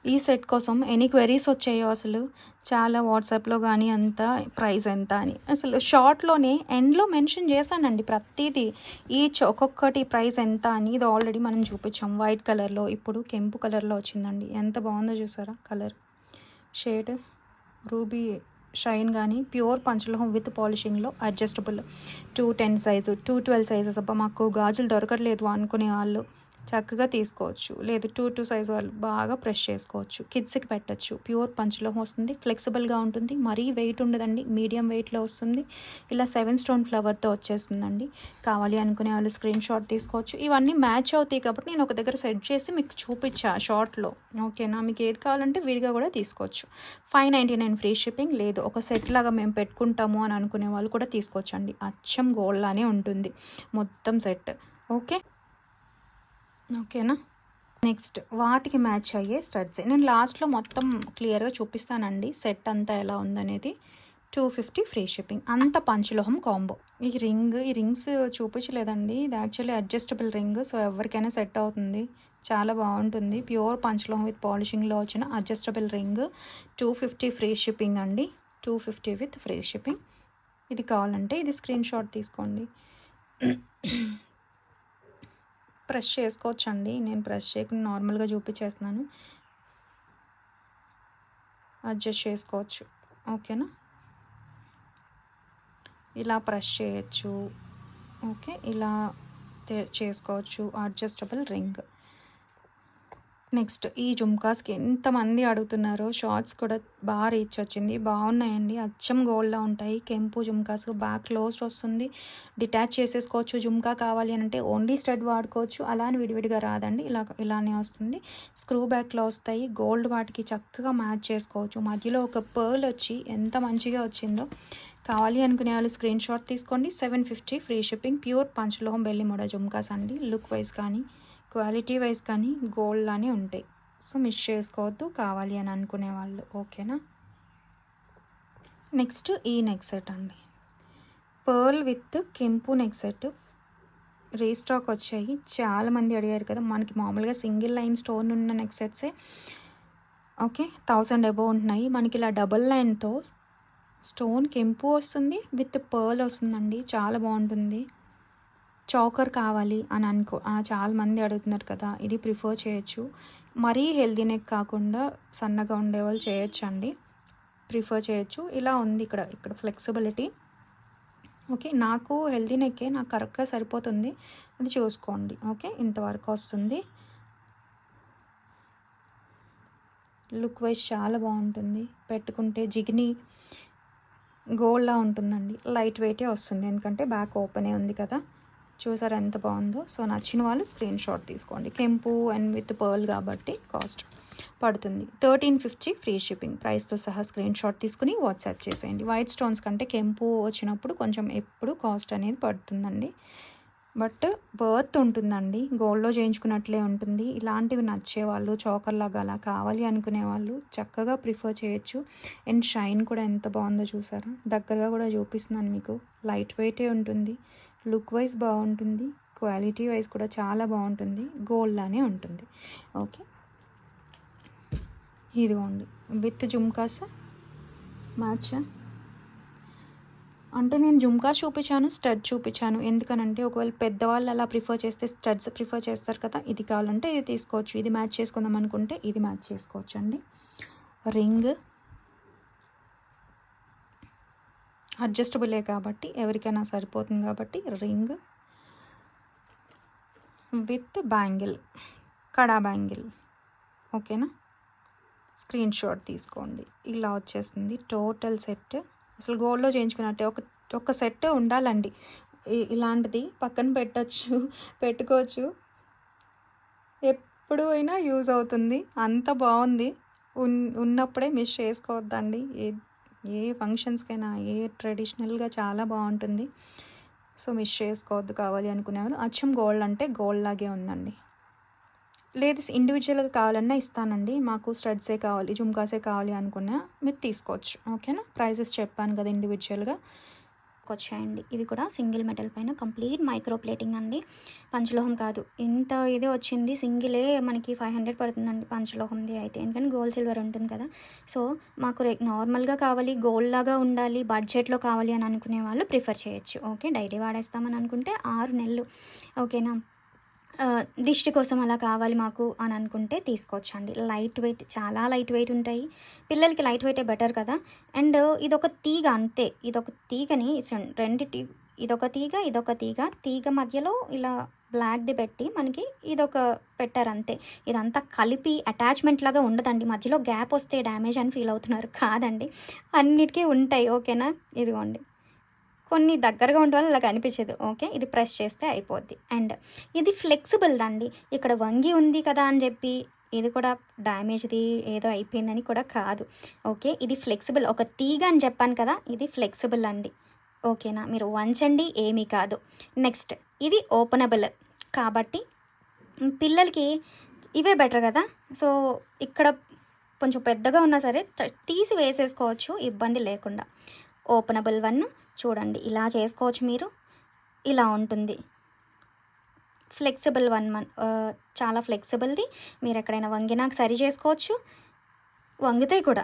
ఈ సెట్ కోసం ఎన్ని క్వెరీస్ వచ్చాయో అసలు చాలా వాట్సాప్‌లో గానీ అంతా ప్రైస్ ఎంత అని. అసలు షార్ట్‌లోనే ఎండ్‌లో మెన్షన్ చేశానండి ప్రతీదీ. ఈచ్ ఒక్కొక్కటి ప్రైస్ ఎంత అని. ఇది ఆల్రెడీ మనం చూపించాం వైట్ కలర్‌లో. ఇప్పుడు కెంపు కలర్‌లో వచ్చిందండి. ఎంత బాగుందో చూసారా కలర్ షేడ్. రూబీ షైన్ కానీ ప్యూర్ పంచలోహం విత్ పాలిషింగ్లో అడ్జస్టబుల్ 210 సైజు 212 సైజెస్. అబ్బా మాకు గాజులు దొరకట్లేదు అనుకునే వాళ్ళు చక్కగా తీసుకోవచ్చు. లేదు 2 సైజు వాళ్ళు బాగా ప్రెస్ చేసుకోవచ్చు. కిడ్స్కి పెట్టచ్చు. ప్యూర్ పంచలోహం వస్తుంది. ఫ్లెక్సిబుల్గా ఉంటుంది. మరీ వెయిట్ ఉండదండి. మీడియం వెయిట్లో వస్తుంది. ఇలా 7 స్టోన్ ఫ్లవర్తో వచ్చేస్తుందండి. కావాలి అనుకునే వాళ్ళు స్క్రీన్‌షాట్ తీసుకోవచ్చు. ఇవన్నీ మ్యాచ్ అవుతాయి కాబట్టి నేను ఒక దగ్గర సెట్ చేసి మీకు చూపించా షార్ట్‌లో. ఓకేనా? మీకు ఏది కావాలంటే విడిగా కూడా తీసుకోవచ్చు. 599 ఫ్రీ షిప్పింగ్. లేదు ఒక సెట్ లాగా మేము పెట్టుకుంటాము అని అనుకునే వాళ్ళు కూడా తీసుకోవచ్చండి. అచ్చం గోల్డ్ లానే ఉంటుంది మొత్తం సెట్. ఓకేనా? నెక్స్ట్ వాటికి మ్యాచ్ అయ్యే స్టడ్స్ నేను లాస్ట్లో మొత్తం క్లియర్గా చూపిస్తానండి. సెట్ అంతా ఎలా ఉందనేది. 250 ఫ్రీ షిప్పింగ్. అంత పంచలోహం కాంబో. ఈ రింగ్స్ చూపించలేదండి. ఇది యాక్చువల్లీ అడ్జస్టబుల్ రింగ్. సో ఎవరికైనా సెట్ అవుతుంది. చాలా బాగుంటుంది. ప్యూర్ పంచలోహం విత్ పాలిషింగ్లో వచ్చిన అడ్జస్టబుల్ రింగ్. 250 ఫ్రీ షిప్పింగ్ అండి. 250 విత్ ఫ్రీ షిప్పింగ్. ఇది కావాలంటే ఇది స్క్రీన్‌షాట్ తీసుకోండి. ప్రెస్ చేసుకోవచ్చండి. నేను ప్రెస్ చేయకుండా నార్మల్గా చూపించేస్తున్నాను. అడ్జస్ట్ చేసుకోవచ్చు. ఓకేనా? ఇలా ప్రెస్ చేయొచ్చు. ఓకే, ఇలా చేసుకోవచ్చు. Adjustable ring. నెక్స్ట్ ఈ జుమ్కాస్కి ఎంతమంది అడుగుతున్నారో. షార్ట్స్ కూడా బాగా రీచ్ వచ్చింది. బాగున్నాయండి. అచ్చం గోల్డ్లా ఉంటాయి. కెంపు జుమ్కాస్ బాగా క్లోజ్డ్ వస్తుంది. డిటాచ్ చేసేసుకోవచ్చు. జుమ్కా కావాలి అని అంటే ఓన్లీ స్టడ్ వాడుకోవచ్చు. అలా అని విడివిడిగా రాదండి. ఇలానే వస్తుంది. స్క్రూ బ్యాక్లో వస్తాయి. గోల్డ్ వాటికి చక్కగా మ్యాచ్ చేసుకోవచ్చు. మధ్యలో ఒక పర్ల్ వచ్చి ఎంత మంచిగా వచ్చిందో. కావాలి అనుకునే వాళ్ళు స్క్రీన్‌షాట్ తీసుకోండి. 750 ఫ్రీ షిప్పింగ్. ప్యూర్ పంచలోహం బెల్లి మోడ జుమ్కాస్ అండి. లుక్ వైజ్ కానీ క్వాలిటీ వైజ్ కానీ గోల్డ్ లానే ఉంటాయి. సో మిస్ చేసుకోవద్దు కావాలి అని అనుకునే వాళ్ళు. ఓకేనా? నెక్స్ట్ ఈ నెక్ సెట్ అండి. పర్ల్ విత్ కెంపు నెక్ సెట్ రీస్టాక్ వచ్చాయి. చాలామంది అడిగారు కదా. మనకి మామూలుగా సింగిల్ లైన్ స్టోన్ ఉన్న నెక్ సెట్సే ఓకే 1000 అబోవ్ ఉంటున్నాయి. మనకి ఇలా డబుల్ లైన్తో స్టోన్ కెంపు వస్తుంది విత్ పర్ల్ వస్తుందండి. చాలా బాగుంటుంది. చౌకర్ కావాలి అని చాలామంది అడుగుతున్నారు కదా. ఇది ప్రిఫర్ చేయొచ్చు. మరీ హెల్దీ నెక్ కాకుండా సన్నగా ఉండేవాళ్ళు చేయొచ్చండి. ప్రిఫర్ చేయొచ్చు. ఇలా ఉంది ఇక్కడ ఫ్లెక్సిబిలిటీ. ఓకే, నాకు హెల్దీ నెక్కే నాకు కరెక్ట్గా సరిపోతుంది. అది చూసుకోండి. ఓకే, ఇంతవరకు వస్తుంది. లుక్ వైజ్ చాలా బాగుంటుంది. పెట్టుకుంటే జిగిని గోల్డ్లా ఉంటుందండి. లైట్ వెయిటే వస్తుంది. ఎందుకంటే బ్యాక్ ఓపెనే ఉంది కదా. చూసారా ఎంత బాగుందో. సో నచ్చిన వాళ్ళు స్క్రీన్‌షాట్ తీసుకోండి. కెంపు అండ్ విత్ పర్ల్ కాబట్టి కాస్ట్ పడుతుంది. 1350 ఫ్రీ షిప్పింగ్. ప్రైస్తో సహా స్క్రీన్ షాట్ తీసుకుని వాట్సాప్ చేసేయండి. వైట్ స్టోన్స్ కంటే కెంపు వచ్చినప్పుడు కొంచెం ఎప్పుడు కాస్ట్ అనేది పడుతుందండి, బట్ వర్త్ ఉంటుందండి. గోల్డ్లో చేయించుకున్నట్లే ఉంటుంది. ఇలాంటివి నచ్చేవాళ్ళు, చోకర్లాగా అలా కావాలి అనుకునే వాళ్ళు చక్కగా ప్రిఫర్ చేయొచ్చు. అండ్ షైన్ కూడా ఎంత బాగుందో చూసారా, దగ్గరగా కూడా చూపిస్తున్నాను మీకు. లైట్ వెయిటే ఉంటుంది, లుక్ వైజ్ బాగుంటుంది, క్వాలిటీ వైజ్ కూడా చాలా బాగుంటుంది, గోల్డ్ లానే ఉంటుంది. ఓకే, ఇదిగోండి విత్ జుమ్కాస్ మ్యాచ్. అంటే నేను జుమ్కా చూపించాను, స్టడ్ చూపించాను. ఎందుకనంటే ఒకవేళ పెద్దవాళ్ళు అలా ప్రిఫర్ చేస్తే స్టడ్స్ ప్రిఫర్ చేస్తారు కదా, ఇది కావాలంటే ఇది తీసుకోవచ్చు. ఇది మ్యాచ్ చేసుకుందాం అనుకుంటే ఇది మ్యాచ్ చేసుకోవచ్చు అండి. రింగ్ అడ్జస్టబులే కాబట్టి ఎవరికైనా సరిపోతుంది కాబట్టి ring with bangle, kada bangle. ఓకేనా, స్క్రీన్ షాట్ తీసుకోండి. ఇలా వచ్చేస్తుంది టోటల్ సెట్. అసలు గోల్డ్లో చేయించుకున్నట్టే ఒక సెట్ ఉండాలండి. ఇలాంటిది పక్కన పెట్టుకోవచ్చు, ఎప్పుడు అయినా యూజ్ అవుతుంది. అంత బాగుంది. ఉన్నప్పుడే మిస్ చేసుకోవద్దండి. ఏ ఫంక్షన్స్కైనా, ఏ ట్రెడిషనల్గా చాలా బాగుంటుంది. సో మిస్ చేసుకోవద్దు. కావాలి అనుకునేవారు. అచ్చం గోల్డ్ అంటే గోల్డ్ లాగే ఉందండి. లేదు ఇండివిజువల్గా కావాలన్నా ఇస్తానండి. మాకు స్టడ్సే కావాలి, జుమ్కాసే కావాలి అనుకున్నా మీరు తీసుకోవచ్చు. ఓకేనా, ప్రైజెస్ చెప్పాను కదా ఇండివిజువల్గా వచ్చాయండి. ఇవి కూడా సింగిల్ మెటల్ పైన కంప్లీట్ మైక్రో ప్లేటింగ్ అండి, పంచలోహం కాదు. ఇంత ఇది వచ్చింది, సింగిలే మనకి 500 పడుతుందండి పంచలోహంది అయితే, ఎందుకంటే గోల్డ్ సిల్వర్ ఉంటుంది కదా. సో మాకు నార్మల్గా కావాలి, గోల్డ్ లాగా ఉండాలి, బడ్జెట్లో కావాలి అని అనుకునే వాళ్ళు ప్రిఫర్ చేయొచ్చు. ఓకే, డైలీ వాడేస్తామని అనుకుంటే 6 నెలలు. ఓకేనా, దిష్టి కోసం అలా కావాలి మాకు అని అనుకుంటే తీసుకోవచ్చు అండి. లైట్ వెయిట్, చాలా లైట్ వెయిట్ ఉంటాయి. పిల్లలకి లైట్ వెయిటే బెటర్ కదా. అండ్ ఇదొక తీగ అంతే, ఇదొక తీగని ఇదొక తీగ, తీగ మధ్యలో ఇలా బ్లాక్ది పెట్టి మనకి ఇదొక పెట్టారు అంతే. ఇదంతా కలిపి అటాచ్మెంట్ లాగా ఉండదండి. మధ్యలో గ్యాప్ వస్తే డ్యామేజ్ అని ఫీల్ అవుతున్నారు, కాదండి, అన్నిటికీ ఉంటాయి. ఓకేనా, ఇదిగోండి. కొన్ని దగ్గరగా ఉండే వాళ్ళు అలా కనిపించదు. ఓకే, ఇది ప్రెస్ చేస్తే అయిపోద్ది. అండ్ ఇది ఫ్లెక్సిబుల్ అండి. ఇక్కడ వంగి ఉంది కదా అని చెప్పి ఇది కూడా డ్యామేజ్ది ఏదో అయిపోయిందని కూడా కాదు. ఓకే, ఇది ఫ్లెక్సిబుల్. ఒక తీగ అని చెప్పాను కదా, ఇది ఫ్లెక్సిబుల్ అండి. ఓకేనా, మీరు వంచండి, ఏమీ కాదు. నెక్స్ట్, ఇది ఓపెనబుల్ కాబట్టి పిల్లలకి ఇవే బెటర్ కదా. సో ఇక్కడ కొంచెం పెద్దగా ఉన్నా సరే తీసి వేసేసుకోవచ్చు ఇబ్బంది లేకుండా. ఓపెనబుల్ వన్ చూడండి, ఇలా చేసుకోవచ్చు మీరు. ఇలా ఉంటుంది. ఫ్లెక్సిబుల్ వన్ చాలా ఫ్లెక్సిబుల్ది. మీరు ఎక్కడైనా వంగినాక సరి చేసుకోవచ్చు. వంగితే కూడా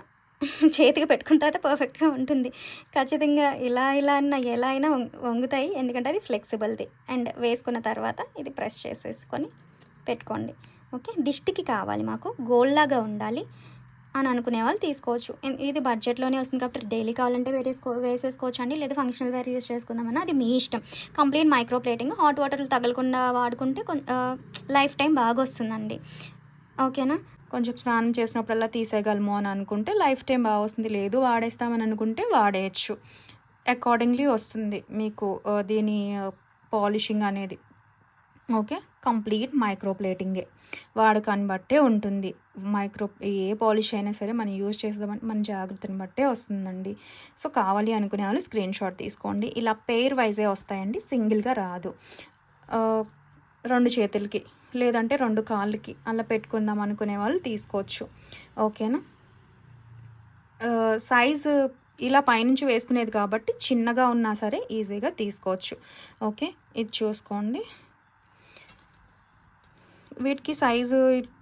చేతికి పెట్టుకున్న తర్వాత పర్ఫెక్ట్గా ఉంటుంది. ఖచ్చితంగా ఇలా అన్న ఎలా అయినా వంగుతాయి, ఎందుకంటే అది ఫ్లెక్సిబుల్ది. అండ్ వేసుకున్న తర్వాత ఇది ప్రెస్ చేసేసుకొని పెట్టుకోండి. ఓకే, దిష్టికి కావాలి మాకు, గోల్డ్ లాగా ఉండాలి అని అనుకునే వాళ్ళు తీసుకోవచ్చు. ఇది బడ్జెట్లోనే వస్తుంది కాబట్టి డైలీ కావాలంటే వేసేసుకోవచ్చు అండి, లేదా ఫంక్షనల్ వేర్ యూస్ చేసుకుందామన్నా అది మీ ఇష్టం. కంప్లీట్ మైక్రో ప్లేటింగ్, హాట్ వాటర్లు తగలకుండా వాడుకుంటే లైఫ్ టైం బాగా వస్తుందండి. ఓకేనా, కొంచెం స్నానం చేసినప్పుడల్లా తీసేయగలము అని అనుకుంటే లైఫ్ టైం బాగా వస్తుంది. లేదు వాడేస్తామని అనుకుంటే వాడేయచ్చు. అకార్డింగ్లీ వస్తుంది మీకు దీని పాలిషింగ్ అనేది. ఓకే, కంప్లీట్ మైక్రో ప్లేటింగే, వాడకాన్ని బట్టే ఉంటుంది. ఏ పాలిష్ అయినా సరే మనం యూజ్ చేద్దామని మన జాగ్రత్తని బట్టే వస్తుందండి. సో కావాలి అనుకునే వాళ్ళు స్క్రీన్ షాట్ తీసుకోండి. ఇలా పెయిర్ వైజే వస్తాయండి, సింగిల్గా రాదు. 2 చేతులకి లేదంటే 2 కాళ్ళకి అలా పెట్టుకుందాం అనుకునే వాళ్ళు తీసుకోవచ్చు. ఓకేనా, సైజు ఇలా పైనుంచి వేసుకునేది కాబట్టి చిన్నగా ఉన్నా సరే ఈజీగా తీసుకోవచ్చు. ఓకే, ఇది చూసుకోండి. వీటికి సైజు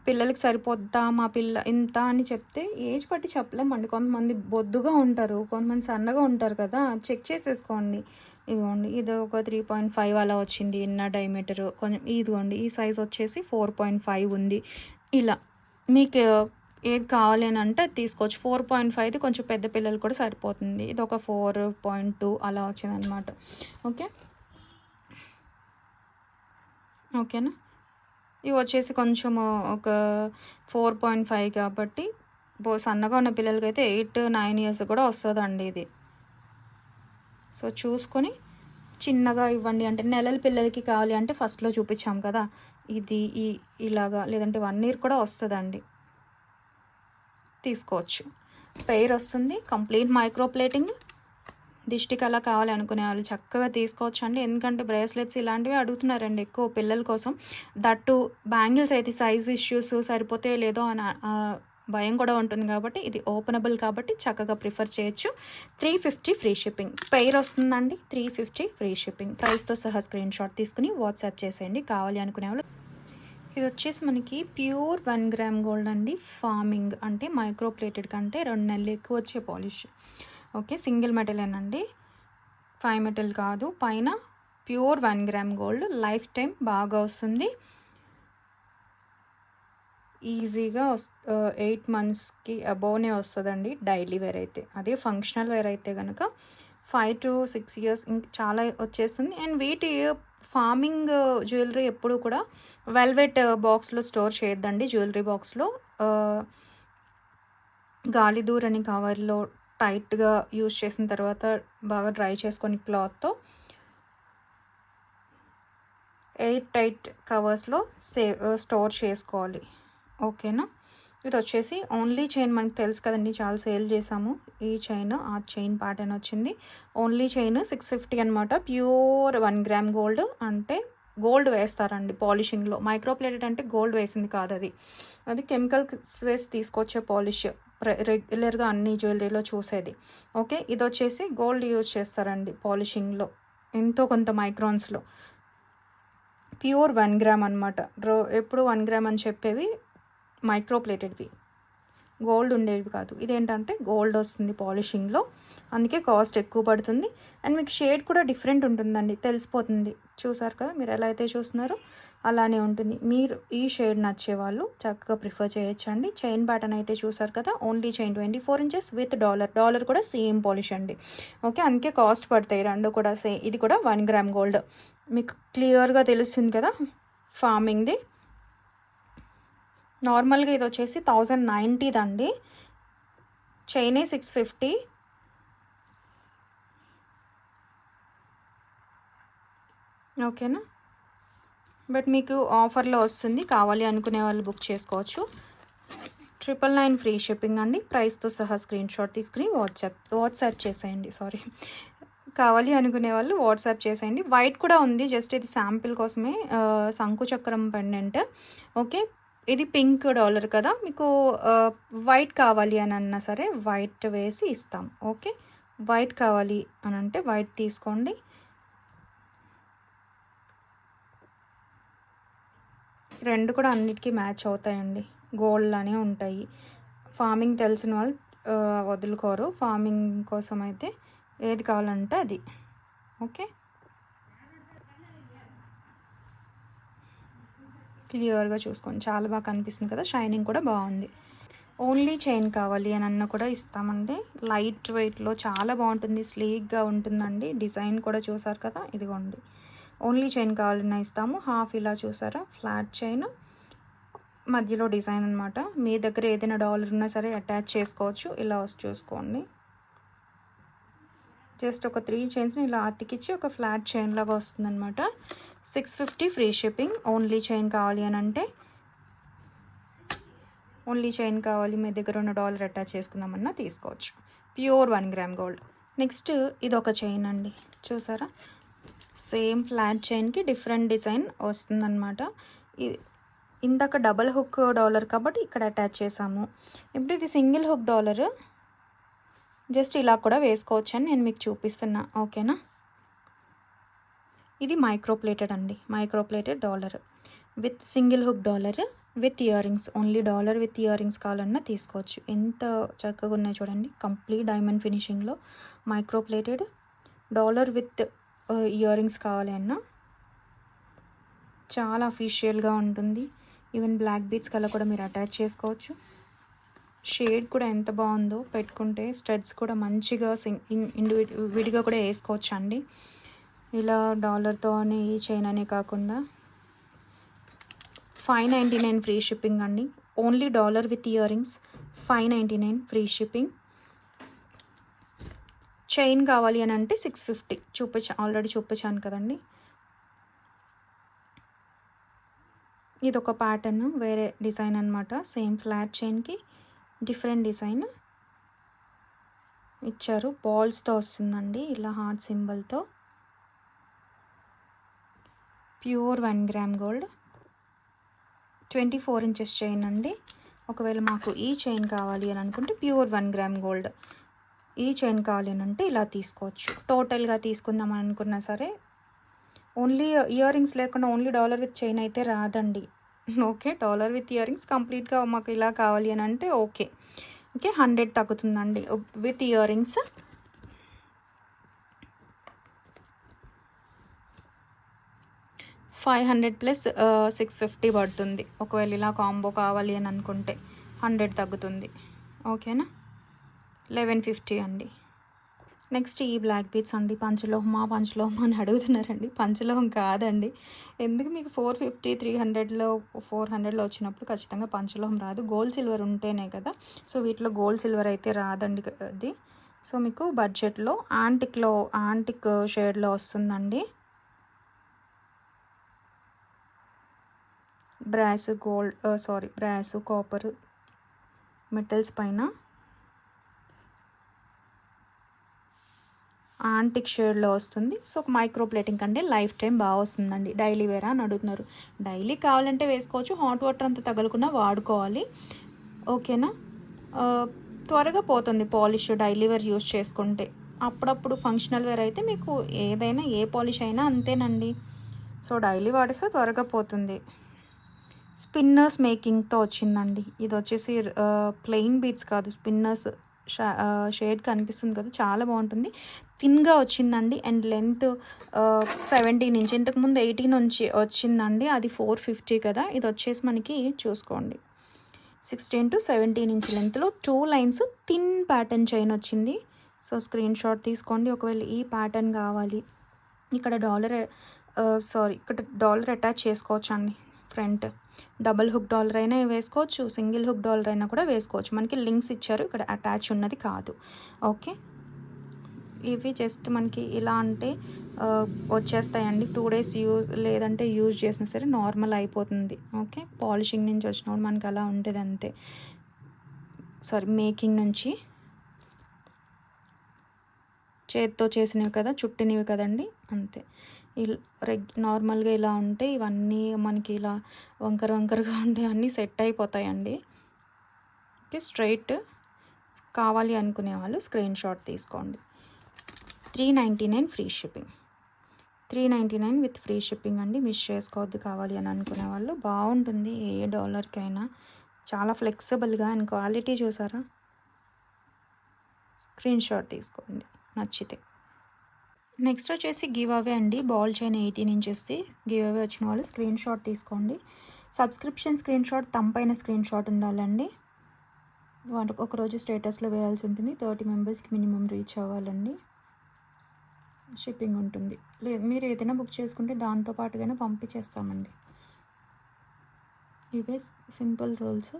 పిల్లలకి సరిపోద్దా, మా పిల్ల ఇంత అని చెప్తే ఏజ్ బట్టి చెప్పలేమండి. కొంతమంది బొద్దుగా ఉంటారు, కొంతమంది సన్నగా ఉంటారు కదా, చెక్ చేసేసుకోండి. ఇదిగోండి, ఇది ఒక 3.5 అలా వచ్చింది ఇన్నర్ డయామీటర్. కొంచెం ఇదిగోండి, ఈ సైజ్ వచ్చేసి 4.5 ఉంది. ఇలా మీకు ఏది కావాలి అని అంటే తీసుకోవచ్చు. 4.5ది కొంచెం పెద్ద పిల్లలు కూడా సరిపోతుంది. ఇది ఒక 4.2 అలా వచ్చింది అనమాట. ఓకేనా, ఇవి వచ్చేసి కొంచెము ఒక 4.5 కాబట్టి సన్నగా ఉన్న పిల్లలకైతే 8-9 ఇయర్స్ కూడా వస్తుందండి ఇది. సో చూసుకొని చిన్నగా ఇవ్వండి. అంటే నెలల పిల్లలకి కావాలి అంటే ఫస్ట్లో చూపించాం కదా, ఇది ఇలాగా, లేదంటే 1 ఇయర్ కూడా వస్తుందండి. తీసుకోవచ్చు. పెయిర్ వస్తుంది, కంప్లీట్ మైక్రో ప్లేటింగ్. దిష్టికి అలా కావాలి అనుకునే వాళ్ళు చక్కగా తీసుకోవచ్చు అండి. ఎందుకంటే బ్రేస్లెట్స్ ఇలాంటివి అడుగుతున్నారండి ఎక్కువ పిల్లల కోసం. దట్టు బ్యాంగిల్స్ అయితే సైజ్ ఇష్యూస్ సరిపోతే లేదో అని భయం కూడా ఉంటుంది కాబట్టి ఇది ఓపెనబుల్ కాబట్టి చక్కగా ప్రిఫర్ చేయొచ్చు. 350 ఫ్రీ షిప్పింగ్. పెయిర్ వస్తుందండి, 350 ఫ్రీ షిప్పింగ్. ప్రైస్తో సహా స్క్రీన్ షాట్ తీసుకుని వాట్సాప్ చేసేయండి కావాలి అనుకునే వాళ్ళు. ఇది వచ్చేసి మనకి ప్యూర్ 1 గ్రామ్ గోల్డ్ అండి. ఫార్మింగ్ అంటే మైక్రో ప్లేటెడ్ కంటే 2 నెలలు ఎక్కువ వచ్చే పాలిష్. ఓకే, సింగిల్ మెటలేనండి, 5 మెటల్ కాదు. పైన pure 1 gram gold, life time బాగా వస్తుంది. ఈజీగా 8 మంత్స్కి అబోవ్నే వస్తుందండి డైలీ వేర్ అయితే. అదే ఫంక్షనల్ వేర్ అయితే కనుక 5 to 6 ఇయర్స్ చాలా వచ్చేస్తుంది. అండ్ వీటి ఫార్మింగ్ జ్యువెలరీ ఎప్పుడు కూడా వెల్వెట్ బాక్స్లో స్టోర్ చేయొద్దండి. జ్యువెలరీ బాక్స్లో గాలి దూరని కవర్లో టైట్గా యూజ్ చేసిన తర్వాత బాగా డ్రై చేసుకొని క్లాత్తో ఎయిర్ టైట్ కవర్స్లో స్టోర్ చేసుకోవాలి. ఓకేనా. ఇది వచ్చేసి ఓన్లీ చైన్, మనకు తెలుసు కదండి, చాలా సేల్ చేసాము. ఈ చైన్ ఆ చైన్ ప్యాటర్న్ వచ్చింది. ఓన్లీ చైన్ 650 అనమాట. Pure 1 gram gold. అంటే గోల్డ్ వేస్తారండి పాలిషింగ్లో. మైక్రో ప్లేటెడ్ అంటే గోల్డ్ వేసింది కాదు, అది కెమికల్ వేసి తీసుకొచ్చే పాలిష్, రెగ్యులర్గా అన్ని జ్యువెలరీలో చూసేది. ఓకే, ఇది వచ్చేసి గోల్డ్ యూజ్ చేస్తారండి పాలిషింగ్లో, ఎంతో కొంత మైక్రాన్స్లో. ప్యూర్ 1 గ్రామ్ అనమాట. ఎప్పుడు 1 గ్రామ్ అని చెప్పేవి మైక్రో ప్లేటెడ్వి, గోల్డ్ ఉండేవి కాదు. ఇదేంటంటే గోల్డ్ వస్తుంది పాలిషింగ్లో, అందుకే కాస్ట్ ఎక్కువ పడుతుంది. అండ్ మీకు షేడ్ కూడా డిఫరెంట్ ఉంటుందండి, తెలిసిపోతుంది. చూసారు కదా, మీరు ఎలా అయితే చూస్తున్నారో అలానే ఉంటుంది. మీరు ఈ షేడ్ నచ్చే వాళ్ళు చక్కగా ప్రిఫర్ చేయొచ్చండి. చైన్ ప్యాటర్న్ అయితే చూసారు కదా, only chain 24 inches with dollar కూడా సేమ్ పాలిష్ అండి. ఓకే, అందుకే కాస్ట్ పడతాయి రెండు కూడా సేమ్. ఇది కూడా 1 గ్రామ్ గోల్డ్, మీకు క్లియర్గా తెలుస్తుంది కదా ఫార్మింగ్ది. నార్మల్గా ఇది వచ్చేసి 1090 అండి. చైనే 650. ఓకేనా, బట్ మీకు ఆఫర్లో వస్తుంది, కావాలి అనుకునే వాళ్ళు బుక్ చేసుకోవచ్చు. 999 ఫ్రీ షిప్పింగ్ అండి. ప్రైస్తో సహా స్క్రీన్ షాట్ తీసుకుని వాట్సాప్ చేసేయండి. కావాలి అనుకునే వాళ్ళు వాట్సాప్ చేసేయండి. వైట్ కూడా ఉంది, జస్ట్ ఇది శాంపిల్ కోసమే. శంకు చక్రం పెండెంట్. ఓకే, ఇది పింక్ డాలర్ కదా, మీకు వైట్ కావాలి అని అన్నా సరే వైట్ వేసి ఇస్తాం. ఓకే, వైట్ కావాలి అని అంటే వైట్ తీసుకోండి. రెండు కూడా అన్నిటికీ మ్యాచ్ అవుతాయండి, గోల్డ్ అనే ఉంటాయి. ఫార్మింగ్ తెలిసిన వాళ్ళు వదులుకోరు. ఫార్మింగ్ కోసం అయితే ఏది కావాలంటే అది. ఓకే, క్లియర్గా చూసుకోండి, చాలా బాగా కనిపిస్తుంది కదా, షైనింగ్ కూడా బాగుంది. ఓన్లీ చైన్ కావాలి అని అన్న కూడా ఇస్తామండి. లైట్ వెయిట్లో చాలా బాగుంటుంది, స్లీక్గా ఉంటుందండి. డిజైన్ కూడా చూసారు కదా, ఇదిగోండి. ఓన్లీ చైన్ కావాలన్నా ఇస్తాము. హాఫ్ ఇలా చూసారా, ఫ్లాట్ చైన్, మధ్యలో డిజైన్ అనమాట. మీ దగ్గర ఏదైనా డాలర్ ఉన్నా సరే అటాచ్ చేసుకోవచ్చు. ఇలా చూసుకోండి, జస్ట్ ఒక 3 చైన్స్ని ఇలా అతికిచ్చి ఒక ఫ్లాట్ చైన్ లాగా వస్తుంది అనమాట. 650 ఫ్రీ షిప్పింగ్. ఓన్లీ చైన్ కావాలి అని అంటే, ఓన్లీ చైన్ కావాలి, మీ దగ్గర ఉన్న డాలర్ అటాచ్ చేసుకుందామన్నా తీసుకోవచ్చు. Pure 1 gram gold. నెక్స్ట్ ఇది ఒక చైన్ అండి, చూసారా, సేమ్ ఫ్లాట్ చైన్కి డిఫరెంట్ డిజైన్ వస్తుందన్నమాట. ఇందాక డబల్ హుక్ డాలర్ కాబట్టి ఇక్కడ అటాచ్ చేసాము. ఇప్పుడు ఇది సింగిల్ హుక్ డాలర్, జస్ట్ ఇలా కూడా వేసుకోవచ్చు అని నేను మీకు చూపిస్తున్నా. ఓకేనా, ఇది మైక్రో ప్లేటెడ్ అండి, micro plated dollar with single hook dollar with ear rings. Only dollar with ear rings కావాలన్నా తీసుకోవచ్చు. ఎంత చక్కగా ఉన్నాయి చూడండి, కంప్లీట్ డైమండ్ ఫినిషింగ్లో micro plated dollar with ear rings కావాలి అన్నా చాలా అఫీషియల్గా ఉంటుంది. ఈవెన్ బ్లాక్ బీడ్స్ కల్లా కూడా మీరు అటాచ్ చేసుకోవచ్చు. షేడ్ కూడా ఎంత బాగుందో, పెట్టుకుంటే స్టడ్స్ కూడా మంచిగా విడిగా కూడా వేసుకోవచ్చు అండి. ఇలా డాలర్తో అనే ఈ చైన్ అనే కాకుండా 599 ఫ్రీ షిప్పింగ్ అండి. Only dollar with ear rings 599 free shipping. Chain కావాలి అని అంటే 650 ఆల్రెడీ చూపించాను కదండి. ఇది ఒక ప్యాటర్న్, వేరే డిజైన్ అనమాట. సేమ్ ఫ్లాట్ చైన్కి డిఫరెంట్ డిజైన్ ఇచ్చారు, బాల్స్తో వస్తుందండి, ఇలా హార్ట్ సింబల్తో. Pure 1 gram gold, 24 inches chain అండి. ఒకవేళ మాకు ఈ చైన్ కావాలి అని అనుకుంటే ప్యూర్ 1 గ్రామ్ గోల్డ్, ఈ చైన్ కావాలి అని అంటే ఇలా తీసుకోవచ్చు. టోటల్గా తీసుకుందాం అనుకున్నా సరే ఓన్లీ ఇయర్ రింగ్స్ లేకుండా ఓన్లీ డాలర్ విత్ చైన్ అయితే రాదండి. Okay, dollar with ear rings కంప్లీట్గా మాకు ఇలా కావాలి అని అంటే ఓకే. 100 తగ్గుతుందండి విత్ ఇయర్ రింగ్స్. $500 ప్లస్ 650 పడుతుంది. ఒకవేళ ఇలా కాంబో కావాలి అని అనుకుంటే 100 తగ్గుతుంది. ఓకేనా, 1150 అండి. నెక్స్ట్ ఈ బ్లాక్ బీడ్స్ అండి. పంచలోహమా అని అడుగుతున్నారండి. పంచలోహం కాదండి. ఎందుకు మీకు 450 300లో 400లో వచ్చినప్పుడు ఖచ్చితంగా పంచలోహం రాదు. గోల్డ్ సిల్వర్ ఉంటేనే కదా. సో వీటిలో గోల్డ్ సిల్వర్ అయితే రాదండి అది. సో మీకు బడ్జెట్లో యాంటిక్ షేడ్లో వస్తుందండి. బ్రాస్ కాపర్ మెటల్స్ పైన యాంటిక్ షేడ్లో వస్తుంది. సో మైక్రో ప్లేటింగ్ కంటే లైఫ్ టైం బాగా వస్తుందండి. డైలీ వేరా అని అడుగుతున్నారు. డైలీ కావాలంటే వేసుకోవచ్చు, హాట్ వాటర్ అంతా తగలకుండా వాడుకోవాలి. ఓకేనా, త్వరగా పోతుంది పాలిష్ డైలీ వేర్ యూస్ చేసుకుంటే. అప్పుడప్పుడు ఫంక్షనల్ వేర్ అయితే మీకు ఏదైనా ఏ పాలిష్ అయినా అంతేనండి. సో డైలీ వాడిస్తే త్వరగా పోతుంది. స్పిన్నర్స్ మేకింగ్తో వచ్చిందండి. ఇది వచ్చేసి ప్లెయిన్ బీడ్స్ కాదు, స్పిన్నర్స్ షేడ్ కనిపిస్తుంది కదా, చాలా బాగుంటుంది. థిన్గా వచ్చిందండి. అండ్ లెంత్ 17 ఇంచ్, ఇంతకుముందు 18 నుంచి వచ్చిందండి. అది 450 కదా. ఇది వచ్చేసి మనకి చూసుకోండి 16 to 17 ఇంచ్ లెంత్లో 2 లైన్స్ థిన్ ప్యాటర్న్ చైన్ వచ్చింది. సో స్క్రీన్ షాట్ తీసుకోండి ఒకవేళ ఈ ప్యాటర్న్ కావాలి. ఇక్కడ డాలర్ అటాచ్ చేసుకోవచ్చు అండి. ఫ్రంట్ డబుల్ హుక్ డాలర్ అయినా వేసుకోవచ్చు, సింగిల్ హుక్ డాలర్ అయినా కూడా వేసుకోవచ్చు. మనకి లింక్స్ ఇచ్చారు, ఇక్కడ అటాచ్ ఉన్నది కాదు. ఓకే, ఇవి జస్ట్ మనకి ఇలా అంటే వచ్చేస్తాయండి. 2 days లేదంటే యూజ్ చేసినా సరే నార్మల్ అయిపోతుంది. ఓకే, పాలిషింగ్ నుంచి వచ్చినప్పుడు మనకి అలా ఉంటుంది అంతే. మేకింగ్ నుంచి చేత్తో చేసినవి కదా, చుట్టినవి కదండి, అంతే. నార్మల్గా ఇలా ఉంటే ఇవన్నీ మనకి ఇలా వంకరగా ఉంటే అన్నీ సెట్ అయిపోతాయండి. ఓకే, స్ట్రైట్ కావాలి అనుకునే వాళ్ళు స్క్రీన్ షాట్ తీసుకోండి. 399 free shipping, 399 with free shipping అండి. మిస్ చేసుకోవద్దు. కావాలి అని అనుకునే వాళ్ళు బాగుంటుంది. ఏ డాలర్కైనా చాలా ఫ్లెక్సిబుల్గా అండ్ క్వాలిటీ చూసారా. స్క్రీన్ షాట్ తీసుకోండి నచ్చితే. నెక్స్ట్ వచ్చేసి గివ్ అవే అండి. Ball chain 18 inches give away వచ్చిన వాళ్ళు స్క్రీన్ షాట్ తీసుకోండి. సబ్స్క్రిప్షన్ స్క్రీన్ షాట్, తంపైన స్క్రీన్ షాట్ ఉండాలండి. ఒకరోజు స్టేటస్లో వేయాల్సి ఉంటుంది. 30 మెంబర్స్కి మినిమం రీచ్ అవ్వాలండి. షిప్పింగ్ ఉంటుంది. లేదు మీరు ఏదైనా బుక్ చేసుకుంటే దాంతో పాటుగానే పంపించేస్తామండి. ఇవే సింపుల్ రూల్స్.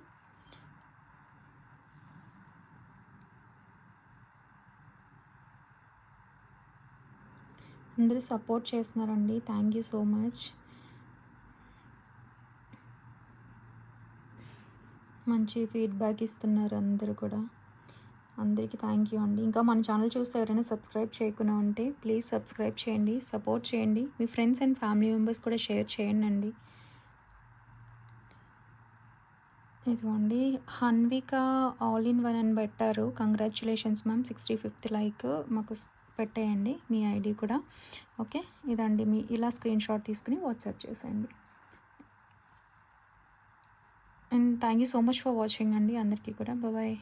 అందరూ సపోర్ట్ చేస్తున్నారండి. Thank you so much. మంచి ఫీడ్బ్యాక్ ఇస్తున్నారు అందరూ కూడా. అందరికీ థ్యాంక్ యూ అండి. ఇంకా మన ఛానల్ చూస్తే ఎవరైనా సబ్స్క్రైబ్ చేయకుండా ఉంటే ప్లీజ్ సబ్స్క్రైబ్ చేయండి, సపోర్ట్ చేయండి. మీ ఫ్రెండ్స్ అండ్ ఫ్యామిలీ మెంబర్స్ కూడా షేర్ చేయండి అండి. ఇదిగోండి హన్విక ఆల్ ఇన్ వన్ అని పెట్టారు. కంగ్రాచులేషన్స్ మ్యామ్, 65th లైక్ మాకు పెట్టేయండి మీ ఐడి కూడా. ఓకే, ఇదండి మీ ఇలా స్క్రీన్ షాట్ తీసుకుని వాట్సాప్ చేసేయండి. And thank you so much for watching అండి అందరికీ కూడా. బాయ్.